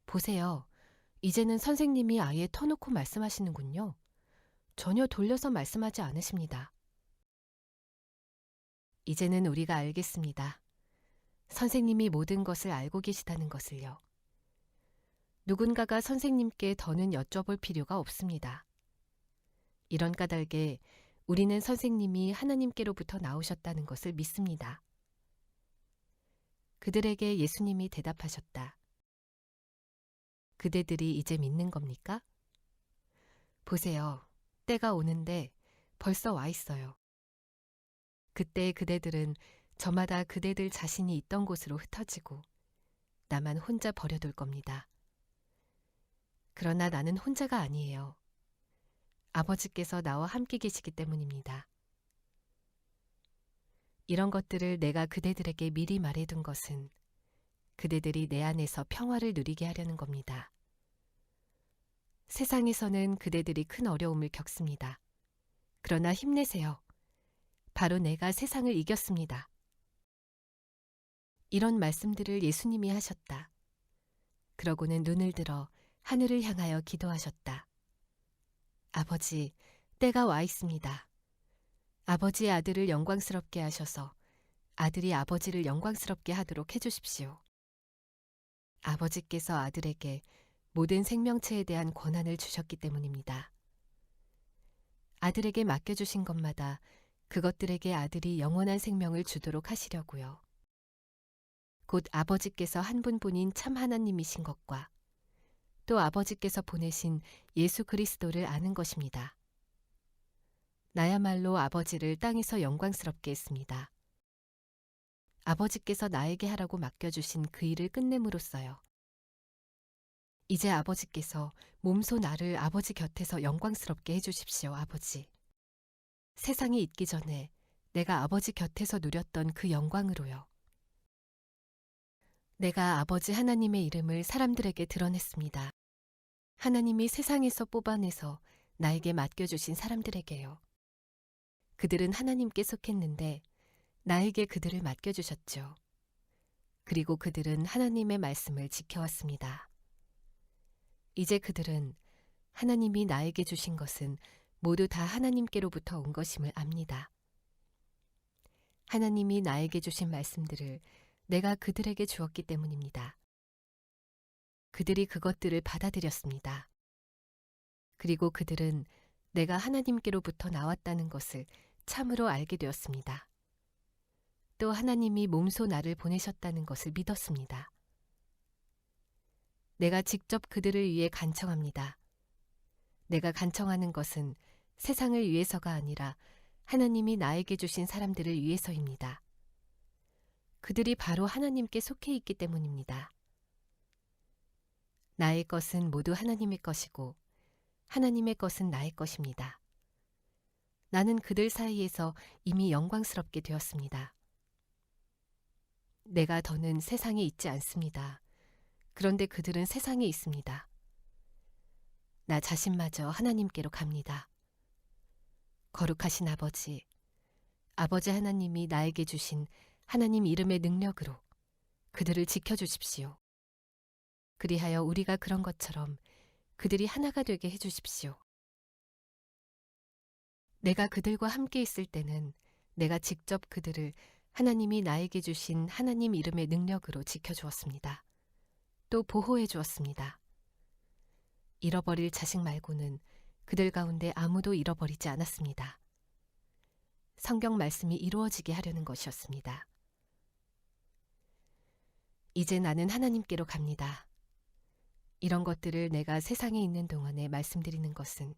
보세요. 이제는 선생님이 아예 터놓고 말씀하시는군요. 전혀 돌려서 말씀하지 않으십니다. 이제는 우리가 알겠습니다. 선생님이 모든 것을 알고 계시다는 것을요. 누군가가 선생님께 더는 여쭤볼 필요가 없습니다. 이런 까닭에 우리는 선생님이 하나님께로부터 나오셨다는 것을 믿습니다. 그들에게 예수님이 대답하셨다. 그대들이 이제 믿는 겁니까? 보세요. 때가 오는데 벌써 와 있어요. 그때 그대들은 저마다 그대들 자신이 있던 곳으로 흩어지고 나만 혼자 버려둘 겁니다. 그러나 나는 혼자가 아니에요. 아버지께서 나와 함께 계시기 때문입니다. 이런 것들을 내가 그대들에게 미리 말해둔 것은 그대들이 내 안에서 평화를 누리게 하려는 겁니다. 세상에서는 그대들이 큰 어려움을 겪습니다. 그러나 힘내세요. 바로 내가 세상을 이겼습니다. 이런 말씀들을 예수님이 하셨다. 그러고는 눈을 들어 하늘을 향하여 기도하셨다. 아버지, 때가 와 있습니다. 아버지의 아들을 영광스럽게 하셔서 아들이 아버지를 영광스럽게 하도록 해주십시오. 아버지께서 아들에게 모든 생명체에 대한 권한을 주셨기 때문입니다. 아들에게 맡겨주신 것마다 그것들에게 아들이 영원한 생명을 주도록 하시려고요. 곧 아버지께서 한 분뿐인 참 하나님이신 것과 또 아버지께서 보내신 예수 그리스도를 아는 것입니다. 나야말로 아버지를 땅에서 영광스럽게 했습니다. 아버지께서 나에게 하라고 맡겨주신 그 일을 끝냄으로써요. 이제 아버지께서 몸소 나를 아버지 곁에서 영광스럽게 해주십시오, 아버지. 세상이 있기 전에 내가 아버지 곁에서 누렸던 그 영광으로요. 내가 아버지 하나님의 이름을 사람들에게 드러냈습니다. 하나님이 세상에서 뽑아내서 나에게 맡겨주신 사람들에게요. 그들은 하나님께 속했는데 나에게 그들을 맡겨주셨죠. 그리고 그들은 하나님의 말씀을 지켜왔습니다. 이제 그들은 하나님이 나에게 주신 것은 모두 다 하나님께로부터 온 것임을 압니다. 하나님이 나에게 주신 말씀들을 내가 그들에게 주었기 때문입니다. 그들이 그것들을 받아들였습니다. 그리고 그들은 내가 하나님께로부터 나왔다는 것을 참으로 알게 되었습니다. 또 하나님이 몸소 나를 보내셨다는 것을 믿었습니다. 내가 직접 그들을 위해 간청합니다. 내가 간청하는 것은 세상을 위해서가 아니라 하나님이 나에게 주신 사람들을 위해서입니다. 그들이 바로 하나님께 속해 있기 때문입니다. 나의 것은 모두 하나님의 것이고 하나님의 것은 나의 것입니다. 나는 그들 사이에서 이미 영광스럽게 되었습니다. 내가 더는 세상에 있지 않습니다. 그런데 그들은 세상에 있습니다. 나 자신마저 하나님께로 갑니다. 거룩하신 아버지, 아버지 하나님이 나에게 주신 하나님 이름의 능력으로 그들을 지켜주십시오. 그리하여 우리가 그런 것처럼 그들이 하나가 되게 해주십시오. 내가 그들과 함께 있을 때는 내가 직접 그들을 하나님이 나에게 주신 하나님 이름의 능력으로 지켜주었습니다. 또 보호해 주었습니다. 잃어버릴 자식 말고는 그들 가운데 아무도 잃어버리지 않았습니다. 성경 말씀이 이루어지게 하려는 것이었습니다. 이제 나는 하나님께로 갑니다. 이런 것들을 내가 세상에 있는 동안에 말씀드리는 것은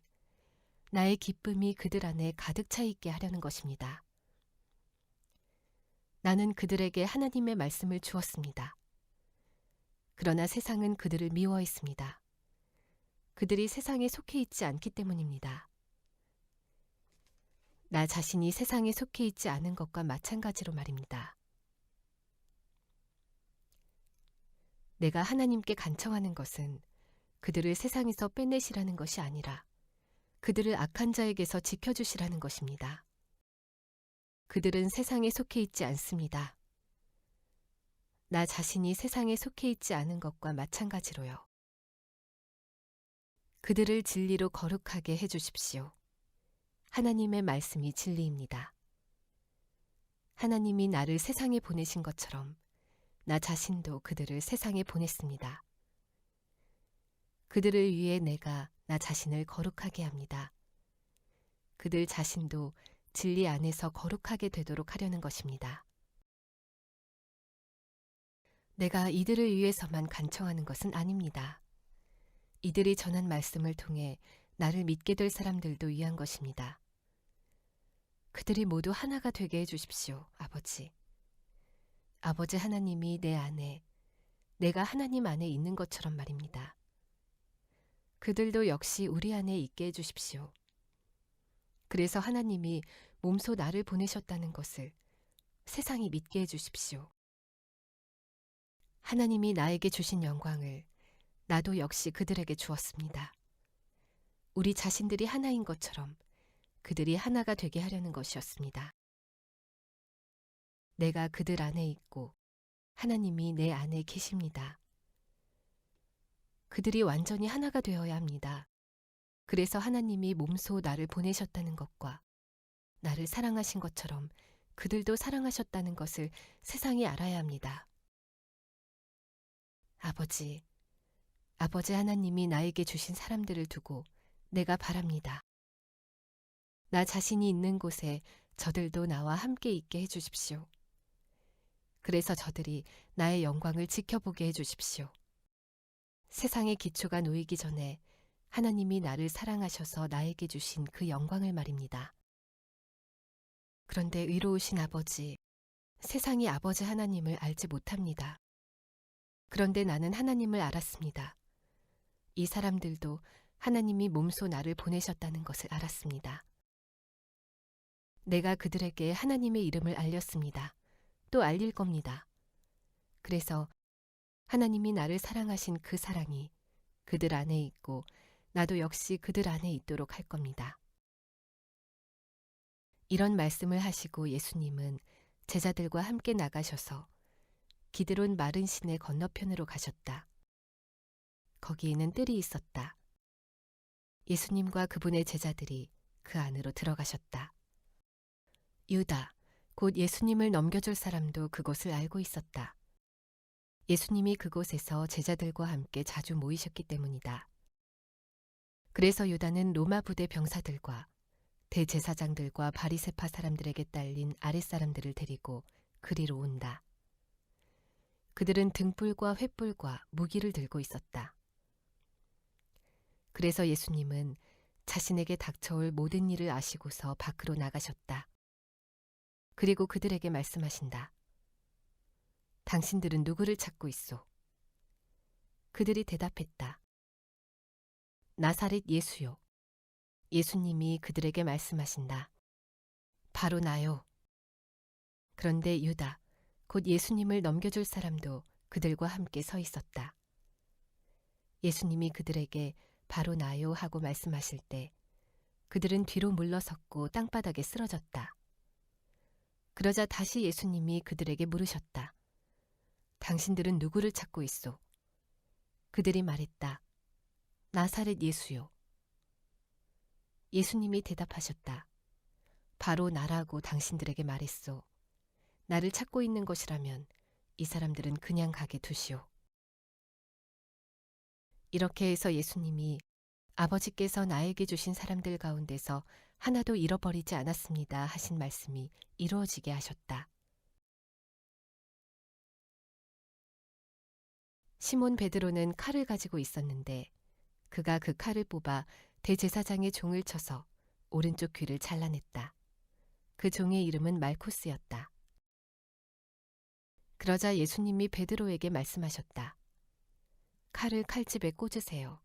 나의 기쁨이 그들 안에 가득 차 있게 하려는 것입니다. 나는 그들에게 하나님의 말씀을 주었습니다. 그러나 세상은 그들을 미워했습니다. 그들이 세상에 속해 있지 않기 때문입니다. 나 자신이 세상에 속해 있지 않은 것과 마찬가지로 말입니다. 내가 하나님께 간청하는 것은 그들을 세상에서 빼내시라는 것이 아니라 그들을 악한 자에게서 지켜주시라는 것입니다. 그들은 세상에 속해 있지 않습니다. 나 자신이 세상에 속해 있지 않은 것과 마찬가지로요. 그들을 진리로 거룩하게 해주십시오. 하나님의 말씀이 진리입니다. 하나님이 나를 세상에 보내신 것처럼 나 자신도 그들을 세상에 보냈습니다. 그들을 위해 내가 나 자신을 거룩하게 합니다. 그들 자신도 진리 안에서 거룩하게 되도록 하려는 것입니다. 내가 이들을 위해서만 간청하는 것은 아닙니다. 이들이 전한 말씀을 통해 나를 믿게 될 사람들도 위한 것입니다. 그들이 모두 하나가 되게 해주십시오, 아버지. 아버지 하나님이 내 안에, 내가 하나님 안에 있는 것처럼 말입니다. 그들도 역시 우리 안에 있게 해주십시오. 그래서 하나님이 몸소 나를 보내셨다는 것을 세상이 믿게 해주십시오. 하나님이 나에게 주신 영광을 나도 역시 그들에게 주었습니다. 우리 자신들이 하나인 것처럼 그들이 하나가 되게 하려는 것이었습니다. 내가 그들 안에 있고 하나님이 내 안에 계십니다. 그들이 완전히 하나가 되어야 합니다. 그래서 하나님이 몸소 나를 보내셨다는 것과 나를 사랑하신 것처럼 그들도 사랑하셨다는 것을 세상이 알아야 합니다. 아버지, 아버지 하나님이 나에게 주신 사람들을 두고 내가 바랍니다. 나 자신이 있는 곳에 저들도 나와 함께 있게 해주십시오. 그래서 저들이 나의 영광을 지켜보게 해주십시오. 세상의 기초가 놓이기 전에 하나님이 나를 사랑하셔서 나에게 주신 그 영광을 말입니다. 그런데 의로우신 아버지, 세상이 아버지 하나님을 알지 못합니다. 그런데 나는 하나님을 알았습니다. 이 사람들도 하나님이 몸소 나를 보내셨다는 것을 알았습니다. 내가 그들에게 하나님의 이름을 알렸습니다. 또 알릴 겁니다. 그래서 하나님이 나를 사랑하신 그 사랑이 그들 안에 있고 나도 역시 그들 안에 있도록 할 겁니다. 이런 말씀을 하시고 예수님은 제자들과 함께 나가셔서 기드론 마른 시내 건너편으로 가셨다. 거기에는 뜰이 있었다. 예수님과 그분의 제자들이 그 안으로 들어가셨다. 유다, 곧 예수님을 넘겨줄 사람도 그곳을 알고 있었다. 예수님이 그곳에서 제자들과 함께 자주 모이셨기 때문이다. 그래서 유다는 로마 부대 병사들과 대제사장들과 바리새파 사람들에게 딸린 아랫사람들을 데리고 그리로 온다. 그들은 등불과 횃불과 무기를 들고 있었다. 그래서 예수님은 자신에게 닥쳐올 모든 일을 아시고서 밖으로 나가셨다. 그리고 그들에게 말씀하신다. 당신들은 누구를 찾고 있소? 그들이 대답했다. 나사렛 예수요. 예수님이 그들에게 말씀하신다. 바로 나요. 그런데 유다, 곧 예수님을 넘겨줄 사람도 그들과 함께 서 있었다. 예수님이 그들에게 바로 나요 하고 말씀하실 때 그들은 뒤로 물러섰고 땅바닥에 쓰러졌다. 그러자 다시 예수님이 그들에게 물으셨다. 당신들은 누구를 찾고 있소? 그들이 말했다. 나사렛 예수요. 예수님이 대답하셨다. 바로 나라고 당신들에게 말했소. 나를 찾고 있는 것이라면 이 사람들은 그냥 가게 두시오. 이렇게 해서 예수님이 아버지께서 나에게 주신 사람들 가운데서 하나도 잃어버리지 않았습니다 하신 말씀이 이루어지게 하셨다. 시몬 베드로는 칼을 가지고 있었는데 그가 그 칼을 뽑아 대제사장의 종을 쳐서 오른쪽 귀를 잘라냈다. 그 종의 이름은 말코스였다. 그러자 예수님이 베드로에게 말씀하셨다. 칼을 칼집에 꽂으세요.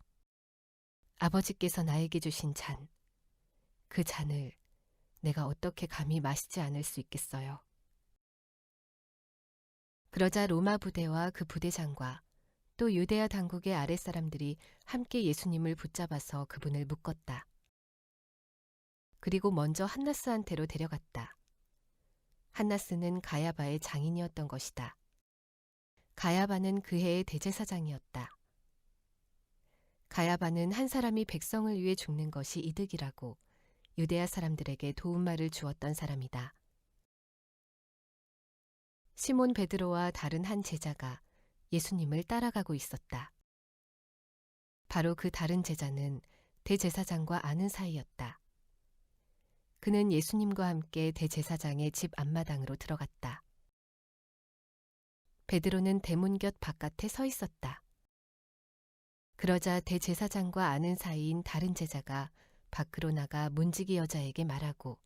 아버지께서 나에게 주신 잔, 그 잔을 내가 어떻게 감히 마시지 않을 수 있겠어요. 그러자 로마 부대와 그 부대장과 또 유대야 당국의 아랫사람들이 함께 예수님을 붙잡아서 그분을 묶었다. 그리고 먼저 한나스한테로 데려갔다. 한나스는 가야바의 장인이었던 것이다. 가야바는 그 해의 대제사장이었다. 가야바는 한 사람이 백성을 위해 죽는 것이 이득이라고 유대야 사람들에게 도움말을 주었던 사람이다. 시몬 베드로와 다른 한 제자가 예수님을 따라가고 있었다. 바로 그 다른 제자는 대제사장과 아는 사이였다. 그는 예수님과 함께 대제사장의 집 앞마당으로 들어갔다. 베드로는 대문 곁 바깥에 서 있었다. 그러자 대제사장과 아는 사이인 다른 제자가 밖으로 나가 문지기 여자에게 말하고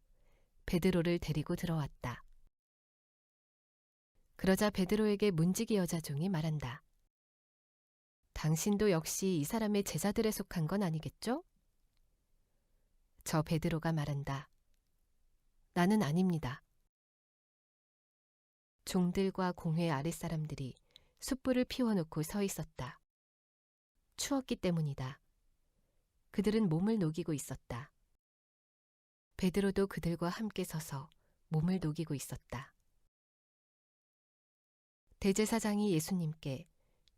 베드로를 데리고 들어왔다. 그러자 베드로에게 문지기 여자 종이 말한다. 당신도 역시 이 사람의 제자들에 속한 건 아니겠죠? 저 베드로가 말한다. 나는 아닙니다. 종들과 공회 아랫사람들이 숯불을 피워놓고 서 있었다. 추웠기 때문이다. 그들은 몸을 녹이고 있었다. 베드로도 그들과 함께 서서 몸을 녹이고 있었다. 대제사장이 예수님께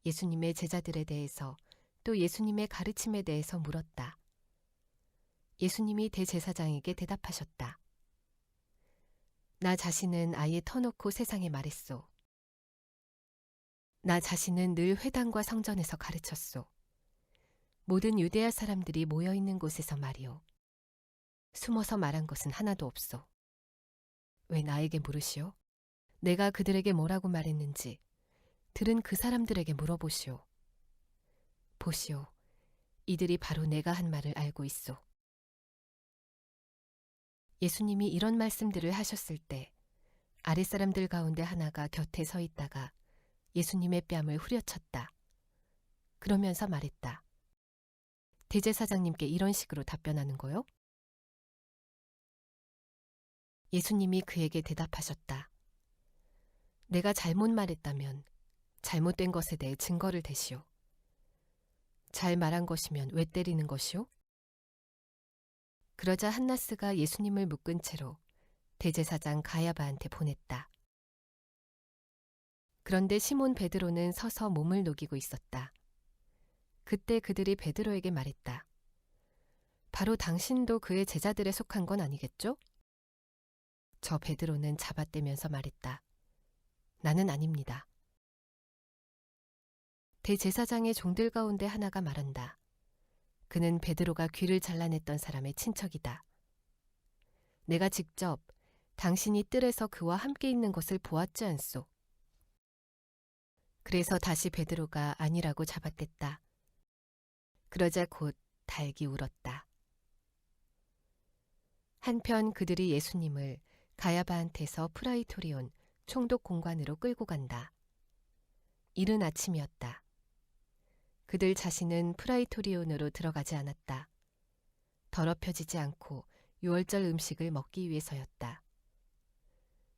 예수님의 제자들에 대해서 또 예수님의 가르침에 대해서 물었다. 예수님이 대제사장에게 대답하셨다. 나 자신은 아예 터놓고 세상에 말했소. 나 자신은 늘 회당과 성전에서 가르쳤소. 모든 유대야 사람들이 모여있는 곳에서 말이오. 숨어서 말한 것은 하나도 없소. 왜 나에게 물으시오? 내가 그들에게 뭐라고 말했는지 들은 그 사람들에게 물어보시오. 보시오. 이들이 바로 내가 한 말을 알고 있소. 예수님이 이런 말씀들을 하셨을 때 아랫사람들 가운데 하나가 곁에 서 있다가 예수님의 뺨을 후려쳤다. 그러면서 말했다. 대제사장님께 이런 식으로 답변하는 거요? 예수님이 그에게 대답하셨다. 내가 잘못 말했다면 잘못된 것에 대해 증거를 대시오. 잘 말한 것이면 왜 때리는 것이오? 그러자 한나스가 예수님을 묶은 채로 대제사장 가야바한테 보냈다. 그런데 시몬 베드로는 서서 몸을 녹이고 있었다. 그때 그들이 베드로에게 말했다. 바로 당신도 그의 제자들에 속한 건 아니겠죠? 저 베드로는 잡아떼면서 말했다. 나는 아닙니다. 대제사장의 종들 가운데 하나가 말한다. 그는 베드로가 귀를 잘라냈던 사람의 친척이다. 내가 직접 당신이 뜰에서 그와 함께 있는 것을 보았지 않소. 그래서 다시 베드로가 아니라고 잡아댔다. 그러자 곧 닭이 울었다. 한편 그들이 예수님을 가야바한테서 프라이토리온 총독 공관으로 끌고 간다. 이른 아침이었다. 그들 자신은 프라이토리온으로 들어가지 않았다. 더럽혀지지 않고 유월절 음식을 먹기 위해서였다.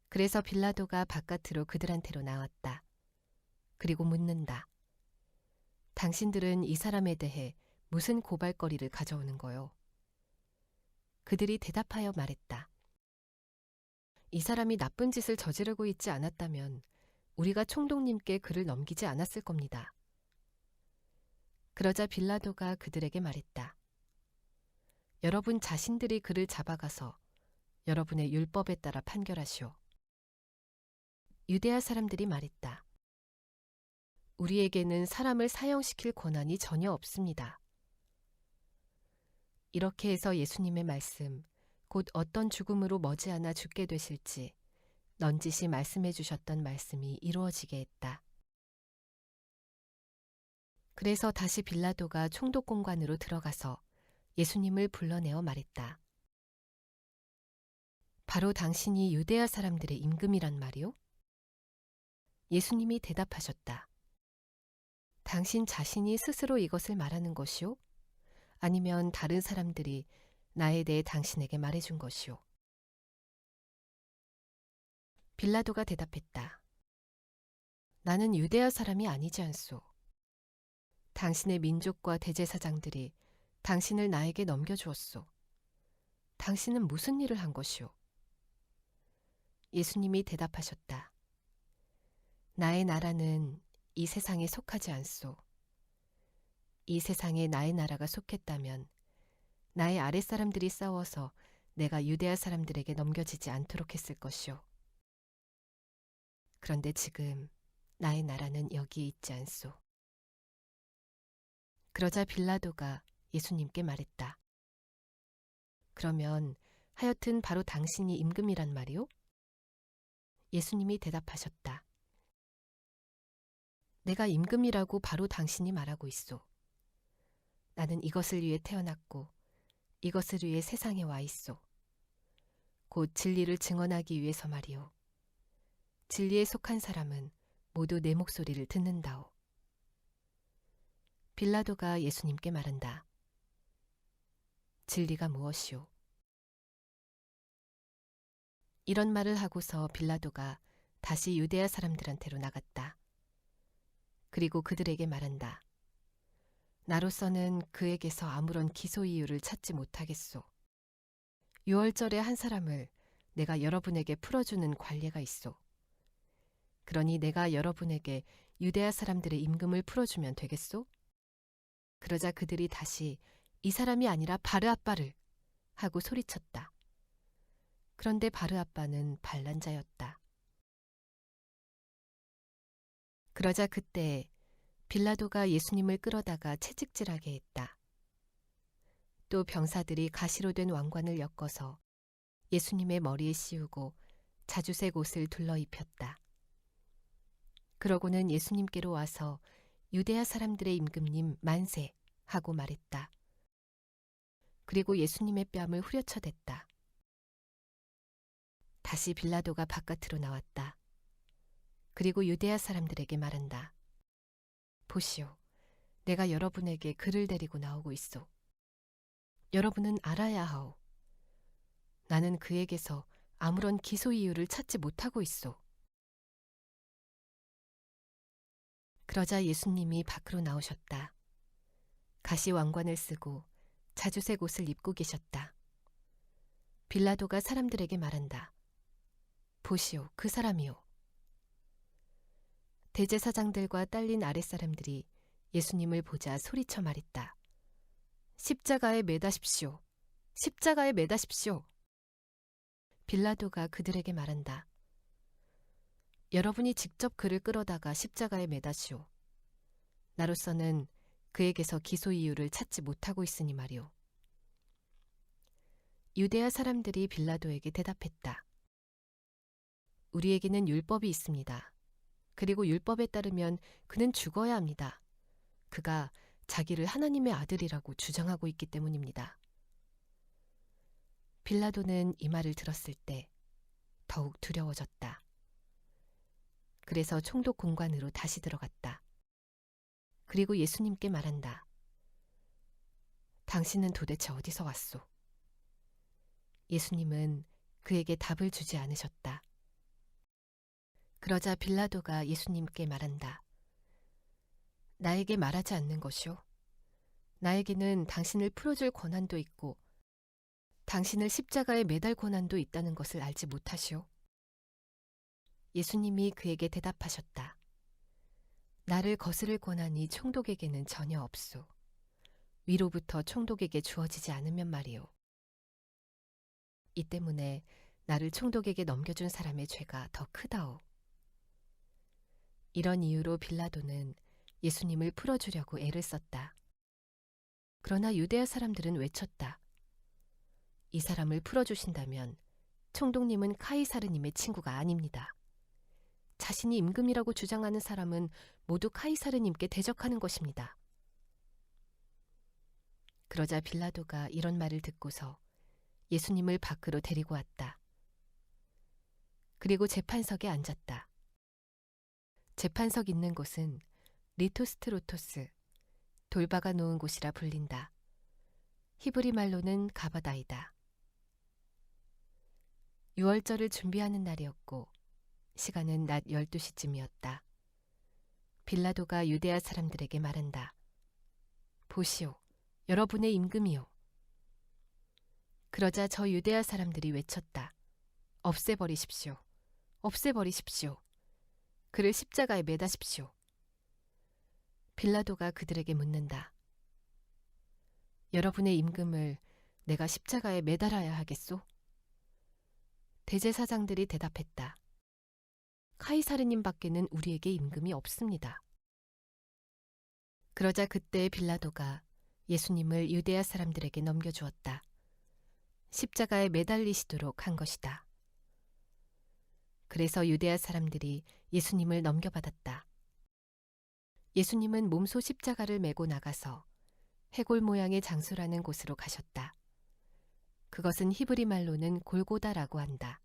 그래서 빌라도가 바깥으로 그들한테로 나왔다. 그리고 묻는다. 당신들은 이 사람에 대해 무슨 고발거리를 가져오는 거요? 그들이 대답하여 말했다. 이 사람이 나쁜 짓을 저지르고 있지 않았다면 우리가 총독님께 그를 넘기지 않았을 겁니다. 그러자 빌라도가 그들에게 말했다. 여러분 자신들이 그를 잡아가서 여러분의 율법에 따라 판결하시오. 유대아 사람들이 말했다. 우리에게는 사람을 사형시킬 권한이 전혀 없습니다. 이렇게 해서 예수님의 말씀, 곧 어떤 죽음으로 머지않아 죽게 되실지 넌지시 말씀해 주셨던 말씀이 이루어지게 했다. 그래서 다시 빌라도가 총독공관으로 들어가서 예수님을 불러내어 말했다. 바로 당신이 유대아 사람들의 임금이란 말이오? 예수님이 대답하셨다. 당신 자신이 스스로 이것을 말하는 것이오? 아니면 다른 사람들이 나에 대해 당신에게 말해준 것이오? 빌라도가 대답했다. 나는 유대아 사람이 아니지 않소. 당신의 민족과 대제사장들이 당신을 나에게 넘겨주었소. 당신은 무슨 일을 한 것이오? 예수님이 대답하셨다. 나의 나라는 이 세상에 속하지 않소. 이 세상에 나의 나라가 속했다면 나의 아랫사람들이 싸워서 내가 유대아 사람들에게 넘겨지지 않도록 했을 것이오. 그런데 지금 나의 나라는 여기에 있지 않소. 그러자 빌라도가 예수님께 말했다. 그러면 하여튼 바로 당신이 임금이란 말이오? 예수님이 대답하셨다. 내가 임금이라고 바로 당신이 말하고 있소. 나는 이것을 위해 태어났고 이것을 위해 세상에 와 있소. 곧 진리를 증언하기 위해서 말이오. 진리에 속한 사람은 모두 내 목소리를 듣는다오. 빌라도가 예수님께 말한다. 진리가 무엇이오? 이런 말을 하고서 빌라도가 다시 유대아 사람들한테로 나갔다. 그리고 그들에게 말한다. 나로서는 그에게서 아무런 기소 이유를 찾지 못하겠소. 유월절에 한 사람을 내가 여러분에게 풀어주는 관례가 있소. 그러니 내가 여러분에게 유대아 사람들의 임금을 풀어주면 되겠소? 그러자 그들이 다시 이 사람이 아니라 바르아빠를 하고 소리쳤다. 그런데 바르아빠는 반란자였다. 그러자 그때 빌라도가 예수님을 끌어다가 채찍질하게 했다. 또 병사들이 가시로 된 왕관을 엮어서 예수님의 머리에 씌우고 자주색 옷을 둘러 입혔다. 그러고는 예수님께로 와서 유대아 사람들의 임금님 만세 하고 말했다. 그리고 예수님의 뺨을 후려쳐댔다. 다시 빌라도가 바깥으로 나왔다. 그리고 유대아 사람들에게 말한다. 보시오, 내가 여러분에게 그를 데리고 나오고 있소. 여러분은 알아야 하오. 나는 그에게서 아무런 기소 이유를 찾지 못하고 있소. 그러자 예수님이 밖으로 나오셨다. 가시 왕관을 쓰고 자주색 옷을 입고 계셨다. 빌라도가 사람들에게 말한다. 보시오, 그 사람이오. 대제사장들과 딸린 아랫사람들이 예수님을 보자 소리쳐 말했다. 십자가에 매다십시오. 십자가에 매다십시오. 빌라도가 그들에게 말한다. 여러분이 직접 그를 끌어다가 십자가에 매다시오. 나로서는 그에게서 기소 이유를 찾지 못하고 있으니 말이오. 유대아 사람들이 빌라도에게 대답했다. 우리에게는 율법이 있습니다. 그리고 율법에 따르면 그는 죽어야 합니다. 그가 자기를 하나님의 아들이라고 주장하고 있기 때문입니다. 빌라도는 이 말을 들었을 때 더욱 두려워졌다. 그래서 총독 공관으로 다시 들어갔다. 그리고 예수님께 말한다. 당신은 도대체 어디서 왔소? 예수님은 그에게 답을 주지 않으셨다. 그러자 빌라도가 예수님께 말한다. 나에게 말하지 않는 것이오. 나에게는 당신을 풀어줄 권한도 있고 당신을 십자가에 매달 권한도 있다는 것을 알지 못하시오. 예수님이 그에게 대답하셨다. 나를 거스를 권한이 총독에게는 전혀 없소. 위로부터 총독에게 주어지지 않으면 말이오. 이 때문에 나를 총독에게 넘겨준 사람의 죄가 더 크다오. 이런 이유로 빌라도는 예수님을 풀어주려고 애를 썼다. 그러나 유대야 사람들은 외쳤다. 이 사람을 풀어주신다면 총독님은 카이사르님의 친구가 아닙니다. 자신이 임금이라고 주장하는 사람은 모두 카이사르님께 대적하는 것입니다. 그러자 빌라도가 이런 말을 듣고서 예수님을 밖으로 데리고 왔다. 그리고 재판석에 앉았다. 재판석 있는 곳은 리토스트로토스, 돌박아 놓은 곳이라 불린다. 히브리 말로는 가바다이다. 유월절을 준비하는 날이었고 시간은 낮 12시쯤이었다. 빌라도가 유대야 사람들에게 말한다. 보시오, 여러분의 임금이요. 그러자 저 유대야 사람들이 외쳤다. 없애버리십시오. 없애버리십시오. 그를 십자가에 매다십시오. 빌라도가 그들에게 묻는다. 여러분의 임금을 내가 십자가에 매달아야 하겠소? 대제사장들이 대답했다. 카이사르님 밖에는 우리에게 임금이 없습니다. 그러자 그때 빌라도가 예수님을 유대야 사람들에게 넘겨주었다. 십자가에 매달리시도록 한 것이다. 그래서 유대야 사람들이 예수님을 넘겨받았다. 예수님은 몸소 십자가를 메고 나가서 해골 모양의 장소라는 곳으로 가셨다. 그것은 히브리 말로는 골고다라고 한다.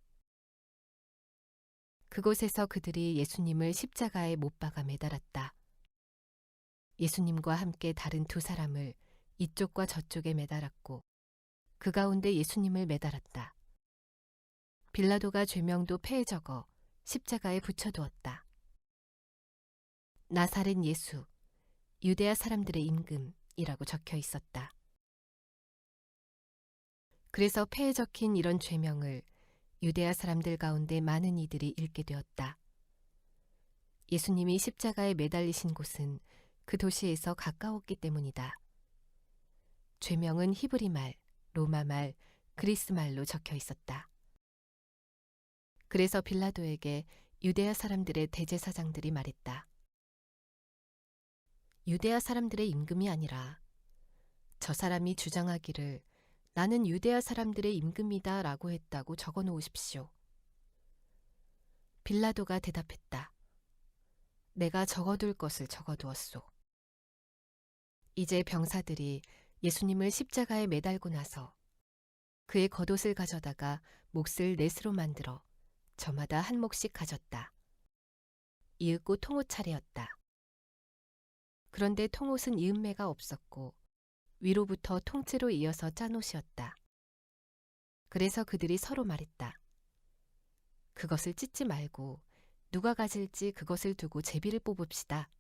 그곳에서 그들이 예수님을 십자가에 못 박아 매달았다. 예수님과 함께 다른 두 사람을 이쪽과 저쪽에 매달았고 그 가운데 예수님을 매달았다. 빌라도가 죄명도 폐에 적어 십자가에 붙여두었다. 나사렛 예수, 유대야 사람들의 임금이라고 적혀 있었다. 그래서 폐에 적힌 이런 죄명을 유대야 사람들 가운데 많은 이들이 읽게 되었다. 예수님이 십자가에 매달리신 곳은 그 도시에서 가까웠기 때문이다. 죄명은 히브리말, 로마말, 그리스말로 적혀 있었다. 그래서 빌라도에게 유대야 사람들의 대제사장들이 말했다. 유대야 사람들의 임금이 아니라 저 사람이 주장하기를 나는 유대야 사람들의 임금이다 라고 했다고 적어 놓으십시오. 빌라도가 대답했다. 내가 적어둘 것을 적어두었소. 이제 병사들이 예수님을 십자가에 매달고 나서 그의 겉옷을 가져다가 몫을 넷으로 만들어 저마다 한 몫씩 가졌다. 이윽고 통옷 차례였다. 그런데 통옷은 이음매가 없었고 위로부터 통째로 이어서 짠 옷이었다. 그래서 그들이 서로 말했다. 그것을 찢지 말고 누가 가질지 그것을 두고 제비를 뽑읍시다.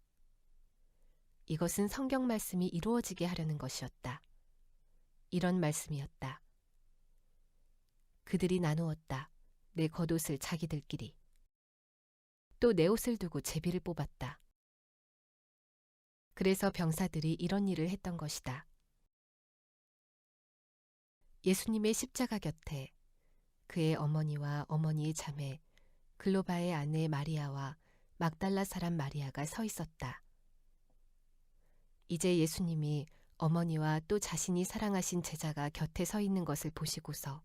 이것은 성경 말씀이 이루어지게 하려는 것이었다. 이런 말씀이었다. 그들이 나누었다. 내 겉옷을 자기들끼리. 또 내 옷을 두고 제비를 뽑았다. 그래서 병사들이 이런 일을 했던 것이다. 예수님의 십자가 곁에 그의 어머니와 어머니의 자매 글로바의 아내 마리아와 막달라 사람 마리아가 서 있었다. 이제 예수님이 어머니와 또 자신이 사랑하신 제자가 곁에 서 있는 것을 보시고서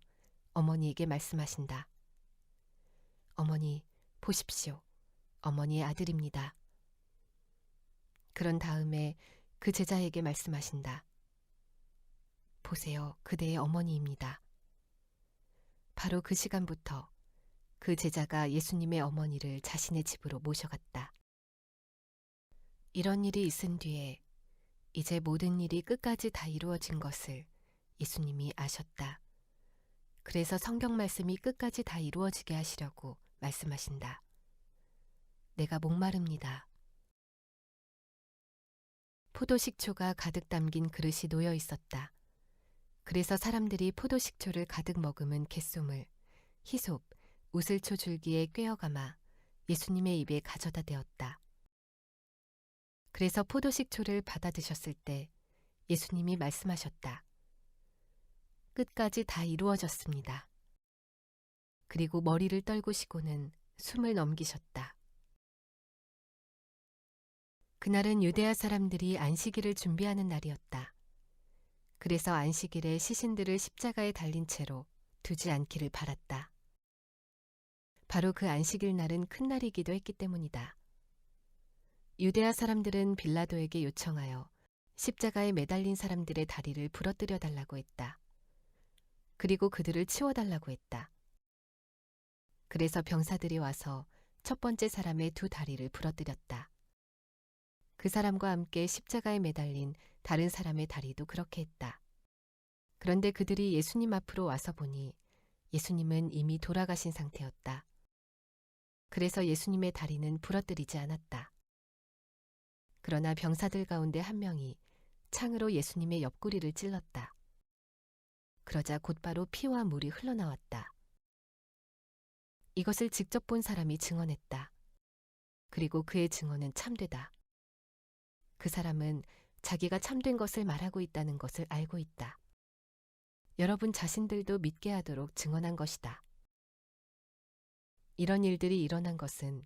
어머니에게 말씀하신다. 어머니, 보십시오. 어머니의 아들입니다. 그런 다음에 그 제자에게 말씀하신다. 보세요, 그대의 어머니입니다. 바로 그 시간부터 그 제자가 예수님의 어머니를 자신의 집으로 모셔갔다. 이런 일이 있은 뒤에 이제 모든 일이 끝까지 다 이루어진 것을 예수님이 아셨다. 그래서 성경 말씀이 끝까지 다 이루어지게 하시려고 말씀하신다. 내가 목마릅니다. 포도식초가 가득 담긴 그릇이 놓여 있었다. 그래서 사람들이 포도식초를 가득 머금은 갯솜을 히솝, 우슬초 줄기에 꿰어감아 예수님의 입에 가져다 대었다. 그래서 포도식초를 받아 드셨을 때 예수님이 말씀하셨다. 끝까지 다 이루어졌습니다. 그리고 머리를 떨구시고는 숨을 넘기셨다. 그날은 유대야 사람들이 안식일을 준비하는 날이었다. 그래서 안식일에 시신들을 십자가에 달린 채로 두지 않기를 바랐다. 바로 그 안식일 날은 큰 날이기도 했기 때문이다. 유대야 사람들은 빌라도에게 요청하여 십자가에 매달린 사람들의 다리를 부러뜨려 달라고 했다. 그리고 그들을 치워달라고 했다. 그래서 병사들이 와서 첫 번째 사람의 두 다리를 부러뜨렸다. 그 사람과 함께 십자가에 매달린 다른 사람의 다리도 그렇게 했다. 그런데 그들이 예수님 앞으로 와서 보니 예수님은 이미 돌아가신 상태였다. 그래서 예수님의 다리는 부러뜨리지 않았다. 그러나 병사들 가운데 한 명이 창으로 예수님의 옆구리를 찔렀다. 그러자 곧바로 피와 물이 흘러나왔다. 이것을 직접 본 사람이 증언했다. 그리고 그의 증언은 참되다. 그 사람은 자기가 참된 것을 말하고 있다는 것을 알고 있다. 여러분 자신들도 믿게 하도록 증언한 것이다. 이런 일들이 일어난 것은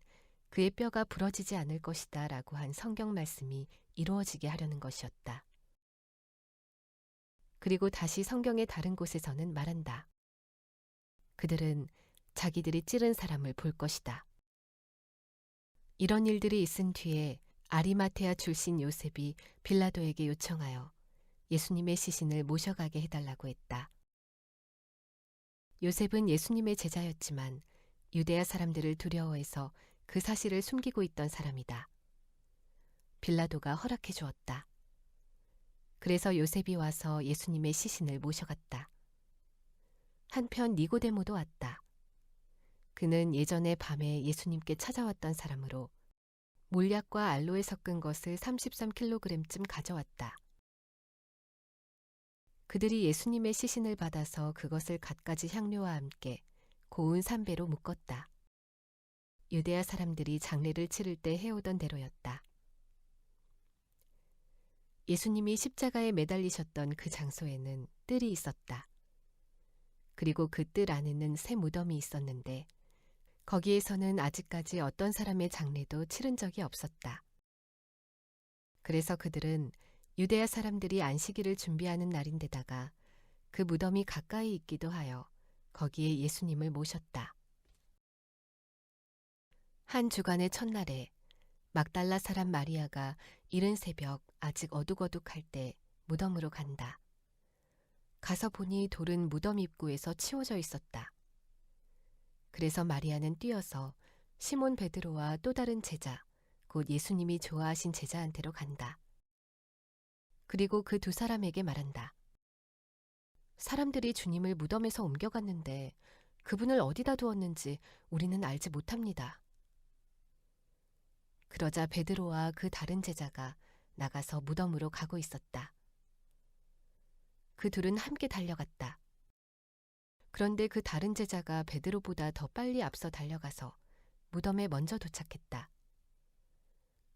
그의 뼈가 부러지지 않을 것이다 라고 한 성경 말씀이 이루어지게 하려는 것이었다. 그리고 다시 성경의 다른 곳에서는 말한다. 그들은 자기들이 찌른 사람을 볼 것이다. 이런 일들이 있은 뒤에 아리마테아 출신 요셉이 빌라도에게 요청하여 예수님의 시신을 모셔가게 해달라고 했다. 요셉은 예수님의 제자였지만 유대야 사람들을 두려워해서 그 사실을 숨기고 있던 사람이다. 빌라도가 허락해 주었다. 그래서 요셉이 와서 예수님의 시신을 모셔갔다. 한편 니고데모도 왔다. 그는 예전에 밤에 예수님께 찾아왔던 사람으로 몰약과 알로에 섞은 것을 33kg쯤 가져왔다. 그들이 예수님의 시신을 받아서 그것을 갖가지 향료와 함께 고운 삼배로 묶었다. 유대야 사람들이 장례를 치를 때 해오던 대로였다. 예수님이 십자가에 매달리셨던 그 장소에는 뜰이 있었다. 그리고 그 뜰 안에는 새 무덤이 있었는데 거기에서는 아직까지 어떤 사람의 장례도 치른 적이 없었다. 그래서 그들은 유대야 사람들이 안식일을 준비하는 날인데다가 그 무덤이 가까이 있기도 하여 거기에 예수님을 모셨다. 한 주간의 첫날에 막달라 사람 마리아가 이른 새벽 아직 어둑어둑할 때 무덤으로 간다. 가서 보니 돌은 무덤 입구에서 치워져 있었다. 그래서 마리아는 뛰어서 시몬 베드로와 또 다른 제자, 곧 예수님이 좋아하신 제자한테로 간다. 그리고 그 두 사람에게 말한다. 사람들이 주님을 무덤에서 옮겨갔는데 그분을 어디다 두었는지 우리는 알지 못합니다. 그러자 베드로와 그 다른 제자가 나가서 무덤으로 가고 있었다. 그 둘은 함께 달려갔다. 그런데 그 다른 제자가 베드로보다 더 빨리 앞서 달려가서 무덤에 먼저 도착했다.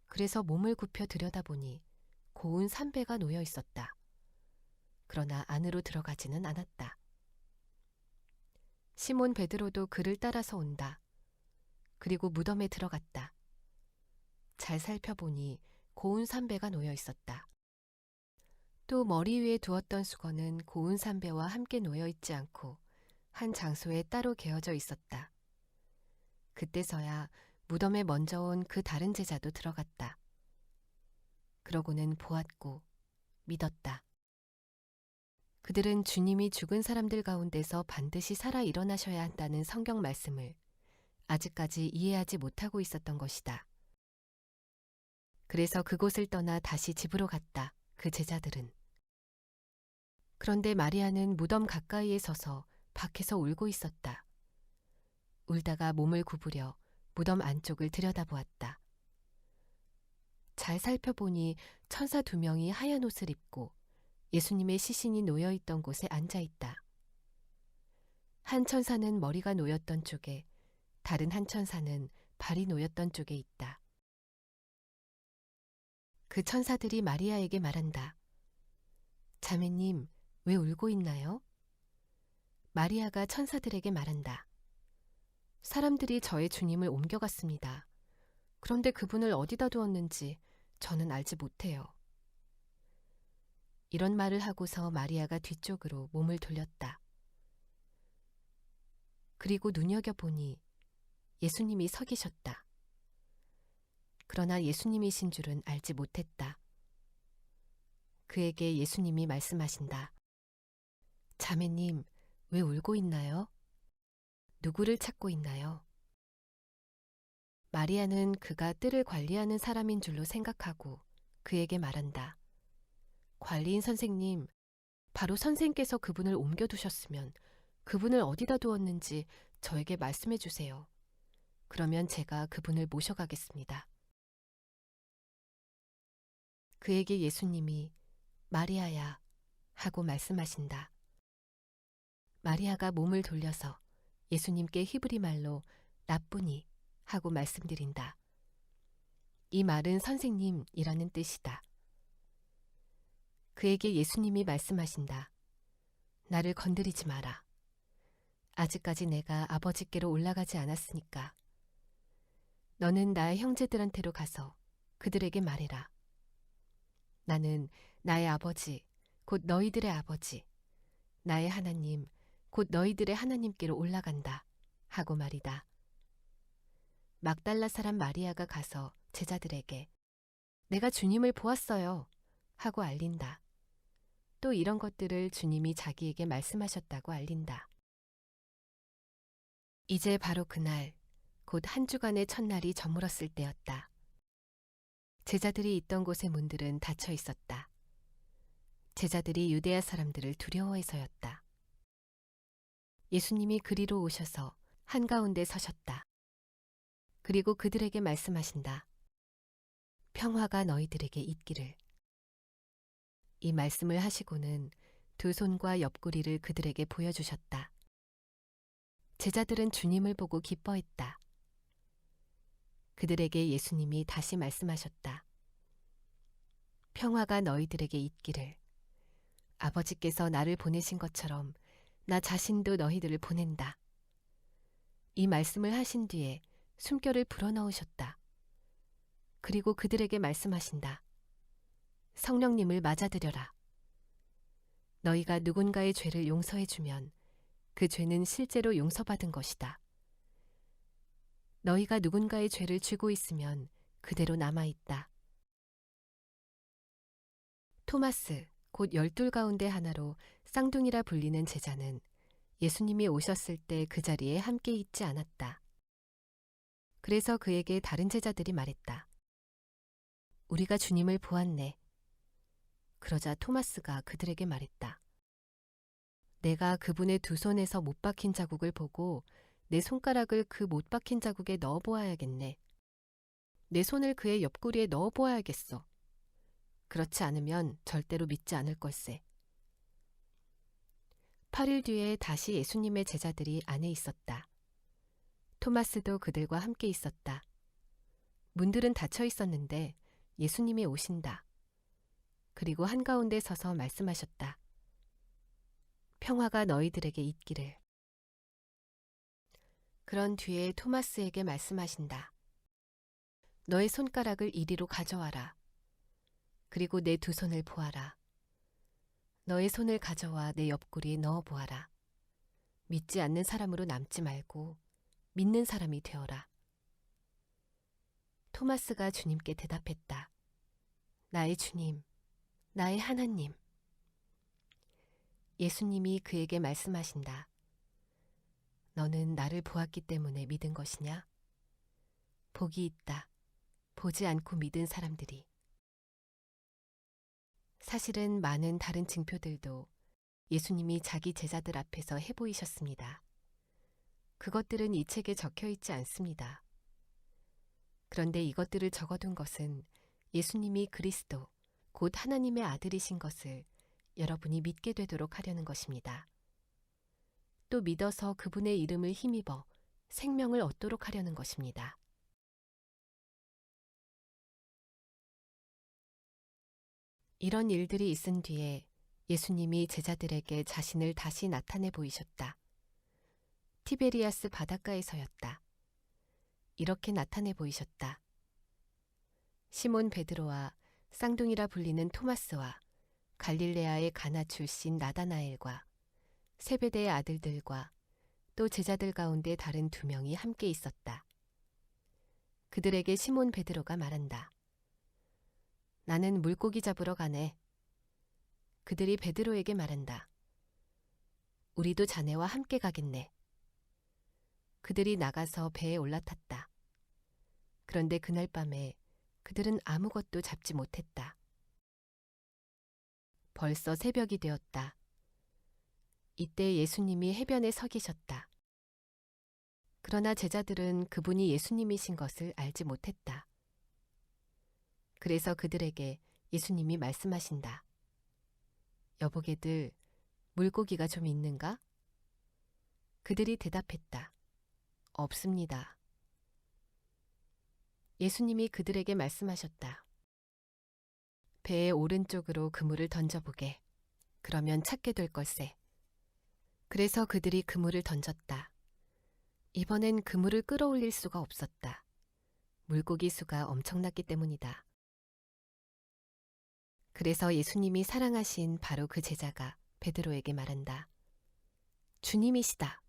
그래서 몸을 굽혀 들여다보니 고운 삼배가 놓여 있었다. 그러나 안으로 들어가지는 않았다. 시몬 베드로도 그를 따라서 온다. 그리고 무덤에 들어갔다. 잘 살펴보니 고운 삼배가 놓여 있었다. 또 머리 위에 두었던 수건은 고운 삼배와 함께 놓여 있지 않고 한 장소에 따로 개어져 있었다. 그때서야 무덤에 먼저 온 그 다른 제자도 들어갔다. 그러고는 보았고 믿었다. 그들은 주님이 죽은 사람들 가운데서 반드시 살아 일어나셔야 한다는 성경 말씀을 아직까지 이해하지 못하고 있었던 것이다. 그래서 그곳을 떠나 다시 집으로 갔다. 그 제자들은. 그런데 마리아는 무덤 가까이에 서서 밖에서 울고 있었다. 울다가 몸을 구부려 무덤 안쪽을 들여다보았다. 잘 살펴보니 천사 2명이 하얀 옷을 입고 예수님의 시신이 놓여 있던 곳에 앉아 있다. 한 천사는 머리가 놓였던 쪽에, 다른 한 천사는 발이 놓였던 쪽에 있다. 그 천사들이 마리아에게 말한다. 자매님, 왜 울고 있나요? 마리아가 천사들에게 말한다. 사람들이 저의 주님을 옮겨갔습니다. 그런데 그분을 어디다 두었는지 저는 알지 못해요. 이런 말을 하고서 마리아가 뒤쪽으로 몸을 돌렸다. 그리고 눈여겨보니 예수님이 서 계셨다. 그러나 예수님이신 줄은 알지 못했다. 그에게 예수님이 말씀하신다. 자매님, 왜 울고 있나요? 누구를 찾고 있나요? 마리아는 그가 뜰을 관리하는 사람인 줄로 생각하고 그에게 말한다. 관리인 선생님, 바로 선생께서 그분을 옮겨두셨으면 그분을 어디다 두었는지 저에게 말씀해 주세요. 그러면 제가 그분을 모셔가겠습니다. 그에게 예수님이 마리아야 하고 말씀하신다. 마리아가 몸을 돌려서 예수님께 히브리 말로 라쁘니 하고 말씀드린다. 이 말은 선생님이라는 뜻이다. 그에게 예수님이 말씀하신다. 나를 건드리지 마라. 아직까지 내가 아버지께로 올라가지 않았으니까. 너는 나의 형제들한테로 가서 그들에게 말해라. 나는 나의 아버지, 곧 너희들의 아버지, 나의 하나님, 곧 너희들의 하나님께로 올라간다 하고 말이다. 막달라 사람 마리아가 가서 제자들에게 내가 주님을 보았어요 하고 알린다. 또 이런 것들을 주님이 자기에게 말씀하셨다고 알린다. 이제 바로 그날, 곧 한 주간의 첫날이 저물었을 때였다. 제자들이 있던 곳의 문들은 닫혀 있었다. 제자들이 유대야 사람들을 두려워해서였다. 예수님이 그리로 오셔서 한가운데 서셨다. 그리고 그들에게 말씀하신다. 평화가 너희들에게 있기를. 이 말씀을 하시고는 두 손과 옆구리를 그들에게 보여주셨다. 제자들은 주님을 보고 기뻐했다. 그들에게 예수님이 다시 말씀하셨다. 평화가 너희들에게 있기를. 아버지께서 나를 보내신 것처럼 나 자신도 너희들을 보낸다. 이 말씀을 하신 뒤에 숨결을 불어넣으셨다. 그리고 그들에게 말씀하신다. 성령님을 맞아들여라. 너희가 누군가의 죄를 용서해주면 그 죄는 실제로 용서받은 것이다. 너희가 누군가의 죄를 쥐고 있으면 그대로 남아있다. 토마스, 곧 12 가운데 하나로 쌍둥이라 불리는 제자는 예수님이 오셨을 때 그 자리에 함께 있지 않았다. 그래서 그에게 다른 제자들이 말했다. 우리가 주님을 보았네. 그러자 토마스가 그들에게 말했다. 내가 그분의 두 손에서 못 박힌 자국을 보고 내 손가락을 그 못 박힌 자국에 넣어 보아야겠네. 내 손을 그의 옆구리에 넣어 보아야겠어. 그렇지 않으면 절대로 믿지 않을 걸세. 8일 뒤에 다시 예수님의 제자들이 안에 있었다. 토마스도 그들과 함께 있었다. 문들은 닫혀 있었는데 예수님이 오신다. 그리고 한가운데 서서 말씀하셨다. 평화가 너희들에게 있기를. 그런 뒤에 토마스에게 말씀하신다. 너의 손가락을 이리로 가져와라. 그리고 내 두 손을 보아라. 너의 손을 가져와 내 옆구리에 넣어 보아라. 믿지 않는 사람으로 남지 말고 믿는 사람이 되어라. 토마스가 주님께 대답했다. 나의 주님, 나의 하나님. 예수님이 그에게 말씀하신다. 너는 나를 보았기 때문에 믿은 것이냐? 복이 있다. 보지 않고 믿은 사람들이. 사실은 많은 다른 징표들도 예수님이 자기 제자들 앞에서 해보이셨습니다. 그것들은 이 책에 적혀 있지 않습니다. 그런데 이것들을 적어둔 것은 예수님이 그리스도, 곧 하나님의 아들이신 것을 여러분이 믿게 되도록 하려는 것입니다. 또 믿어서 그분의 이름을 힘입어 생명을 얻도록 하려는 것입니다. 이런 일들이 있은 뒤에 예수님이 제자들에게 자신을 다시 나타내 보이셨다. 티베리아스 바닷가에서였다. 이렇게 나타내 보이셨다. 시몬 베드로와 쌍둥이라 불리는 토마스와 갈릴레아의 가나 출신 나다나엘과 세베대의 아들들과 또 제자들 가운데 다른 2명이 함께 있었다. 그들에게 시몬 베드로가 말한다. 나는 물고기 잡으러 가네. 그들이 베드로에게 말한다. 우리도 자네와 함께 가겠네. 그들이 나가서 배에 올라탔다. 그런데 그날 밤에 그들은 아무것도 잡지 못했다. 벌써 새벽이 되었다. 이때 예수님이 해변에 서 계셨다. 그러나 제자들은 그분이 예수님이신 것을 알지 못했다. 그래서 그들에게 예수님이 말씀하신다. 여보게들, 물고기가 좀 있는가? 그들이 대답했다. 없습니다. 예수님이 그들에게 말씀하셨다. 배의 오른쪽으로 그물을 던져보게. 그러면 찾게 될 걸세. 그래서 그들이 그물을 던졌다. 이번엔 그물을 끌어올릴 수가 없었다. 물고기 수가 엄청났기 때문이다. 그래서 예수님이 사랑하신 바로 그 제자가 베드로에게 말한다. 주님이시다.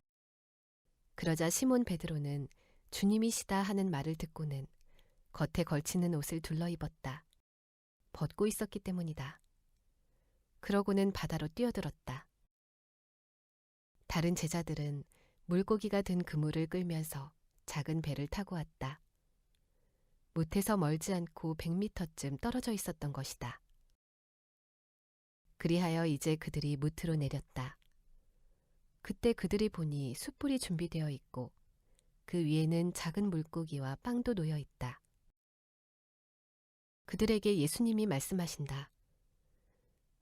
그러자 시몬 베드로는 주님이시다 하는 말을 듣고는 겉에 걸치는 옷을 둘러입었다. 벗고 있었기 때문이다. 그러고는 바다로 뛰어들었다. 다른 제자들은 물고기가 든 그물을 끌면서 작은 배를 타고 왔다. 못에서 멀지 않고 100m쯤 떨어져 있었던 것이다. 그리하여 이제 그들이 무트로 내렸다. 그때 그들이 보니 숯불이 준비되어 있고 그 위에는 작은 물고기와 빵도 놓여 있다. 그들에게 예수님이 말씀하신다.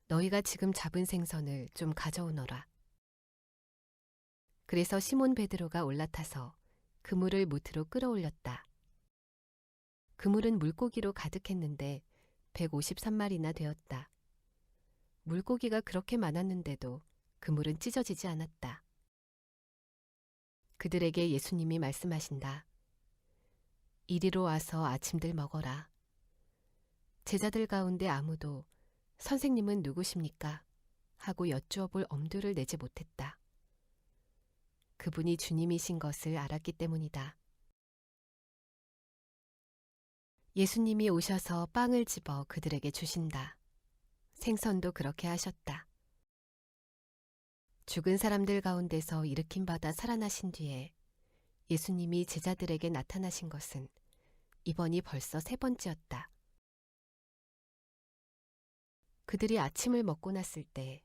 너희가 지금 잡은 생선을 좀 가져오너라. 그래서 시몬 베드로가 올라타서 그물을 무트로 끌어올렸다. 그물은 물고기로 가득했는데 153마리나 되었다. 물고기가 그렇게 많았는데도 그물은 찢어지지 않았다. 그들에게 예수님이 말씀하신다. 이리로 와서 아침들 먹어라. 제자들 가운데 아무도 선생님은 누구십니까? 하고 여쭈어 볼 엄두를 내지 못했다. 그분이 주님이신 것을 알았기 때문이다. 예수님이 오셔서 빵을 집어 그들에게 주신다. 생선도 그렇게 하셨다. 죽은 사람들 가운데서 일으킴 받아 살아나신 뒤에 예수님이 제자들에게 나타나신 것은 이번이 벌써 3번째였다. 그들이 아침을 먹고 났을 때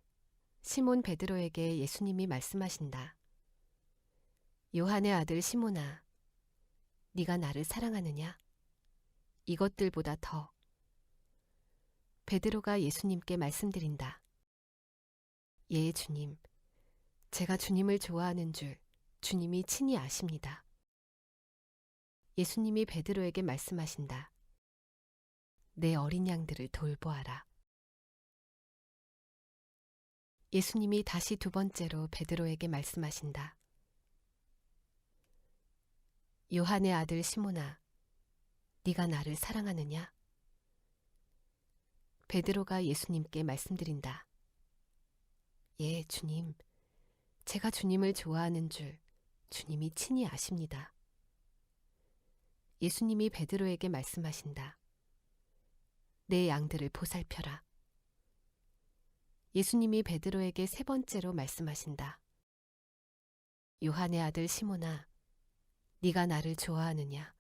시몬 베드로에게 예수님이 말씀하신다. 요한의 아들 시몬아, 네가 나를 사랑하느냐? 이것들보다 더. 베드로가 예수님께 말씀드린다. 예, 주님. 제가 주님을 좋아하는 줄 주님이 친히 아십니다. 예수님이 베드로에게 말씀하신다. 내 어린 양들을 돌보아라. 예수님이 다시 2번째로 베드로에게 말씀하신다. 요한의 아들 시몬아, 네가 나를 사랑하느냐? 베드로가 예수님께 말씀드린다. 예, 주님. 제가 주님을 좋아하는 줄 주님이 친히 아십니다. 예수님이 베드로에게 말씀하신다. 내 양들을 보살펴라. 예수님이 베드로에게 3번째로 말씀하신다. 요한의 아들 시몬아, 네가 나를 좋아하느냐?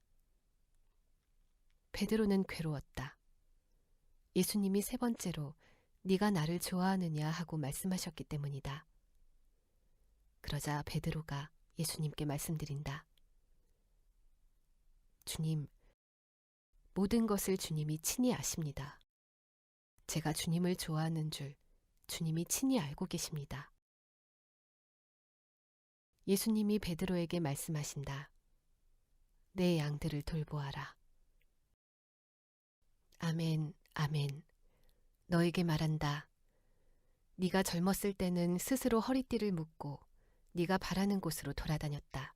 베드로는 괴로웠다. 예수님이 3번째로 네가 나를 좋아하느냐 하고 말씀하셨기 때문이다. 그러자 베드로가 예수님께 말씀드린다. 주님, 모든 것을 주님이 친히 아십니다. 제가 주님을 좋아하는 줄 주님이 친히 알고 계십니다. 예수님이 베드로에게 말씀하신다. 내 양들을 돌보아라. 아멘, 아멘. 너에게 말한다. 네가 젊었을 때는 스스로 허리띠를 묶고 네가 바라는 곳으로 돌아다녔다.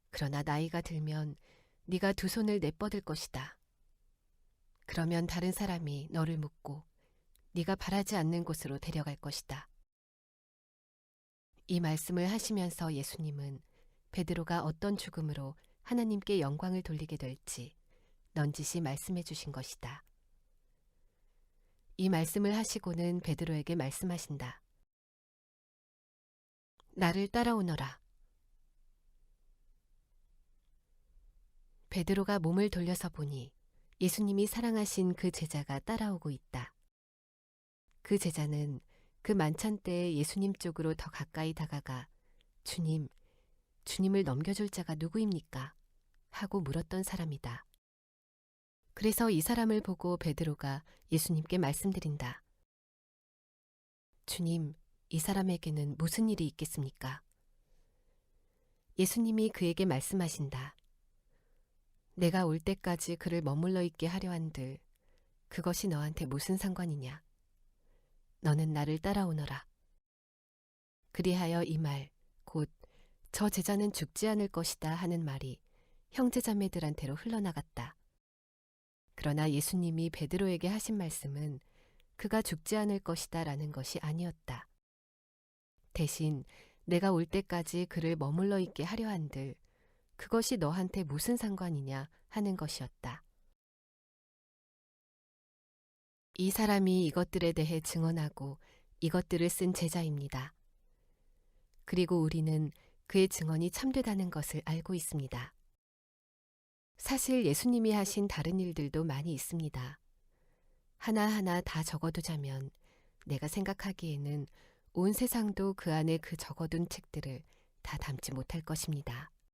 그러나 나이가 들면 네가 두 손을 내뻗을 것이다. 그러면 다른 사람이 너를 묶고 네가 바라지 않는 곳으로 데려갈 것이다. 이 말씀을 하시면서 예수님은 베드로가 어떤 죽음으로 하나님께 영광을 돌리게 될지 넌지시 말씀해 주신 것이다. 이 말씀을 하시고는 베드로에게 말씀하신다. 나를 따라오너라. 베드로가 몸을 돌려서 보니 예수님이 사랑하신 그 제자가 따라오고 있다. 그 제자는 그 만찬 때에 예수님 쪽으로 더 가까이 다가가 주님, 주님을 넘겨줄 자가 누구입니까? 하고 물었던 사람이다. 그래서 이 사람을 보고 베드로가 예수님께 말씀드린다. 주님, 이 사람에게는 무슨 일이 있겠습니까? 예수님이 그에게 말씀하신다. 내가 올 때까지 그를 머물러 있게 하려 한들 그것이 너한테 무슨 상관이냐? 너는 나를 따라오너라. 그리하여 이 말, 곧 저 제자는 죽지 않을 것이다 하는 말이 형제자매들한테로 흘러나갔다. 그러나 예수님이 베드로에게 하신 말씀은 그가 죽지 않을 것이다 라는 것이 아니었다. 대신 내가 올 때까지 그를 머물러 있게 하려 한들 그것이 너한테 무슨 상관이냐 하는 것이었다. 이 사람이 이것들에 대해 증언하고 이것들을 쓴 제자입니다. 그리고 우리는 그의 증언이 참되다는 것을 알고 있습니다. 사실 예수님이 하신 다른 일들도 많이 있습니다. 하나하나 다 적어두자면 내가 생각하기에는 온 세상도 그 안에 그 적어둔 책들을 다 담지 못할 것입니다.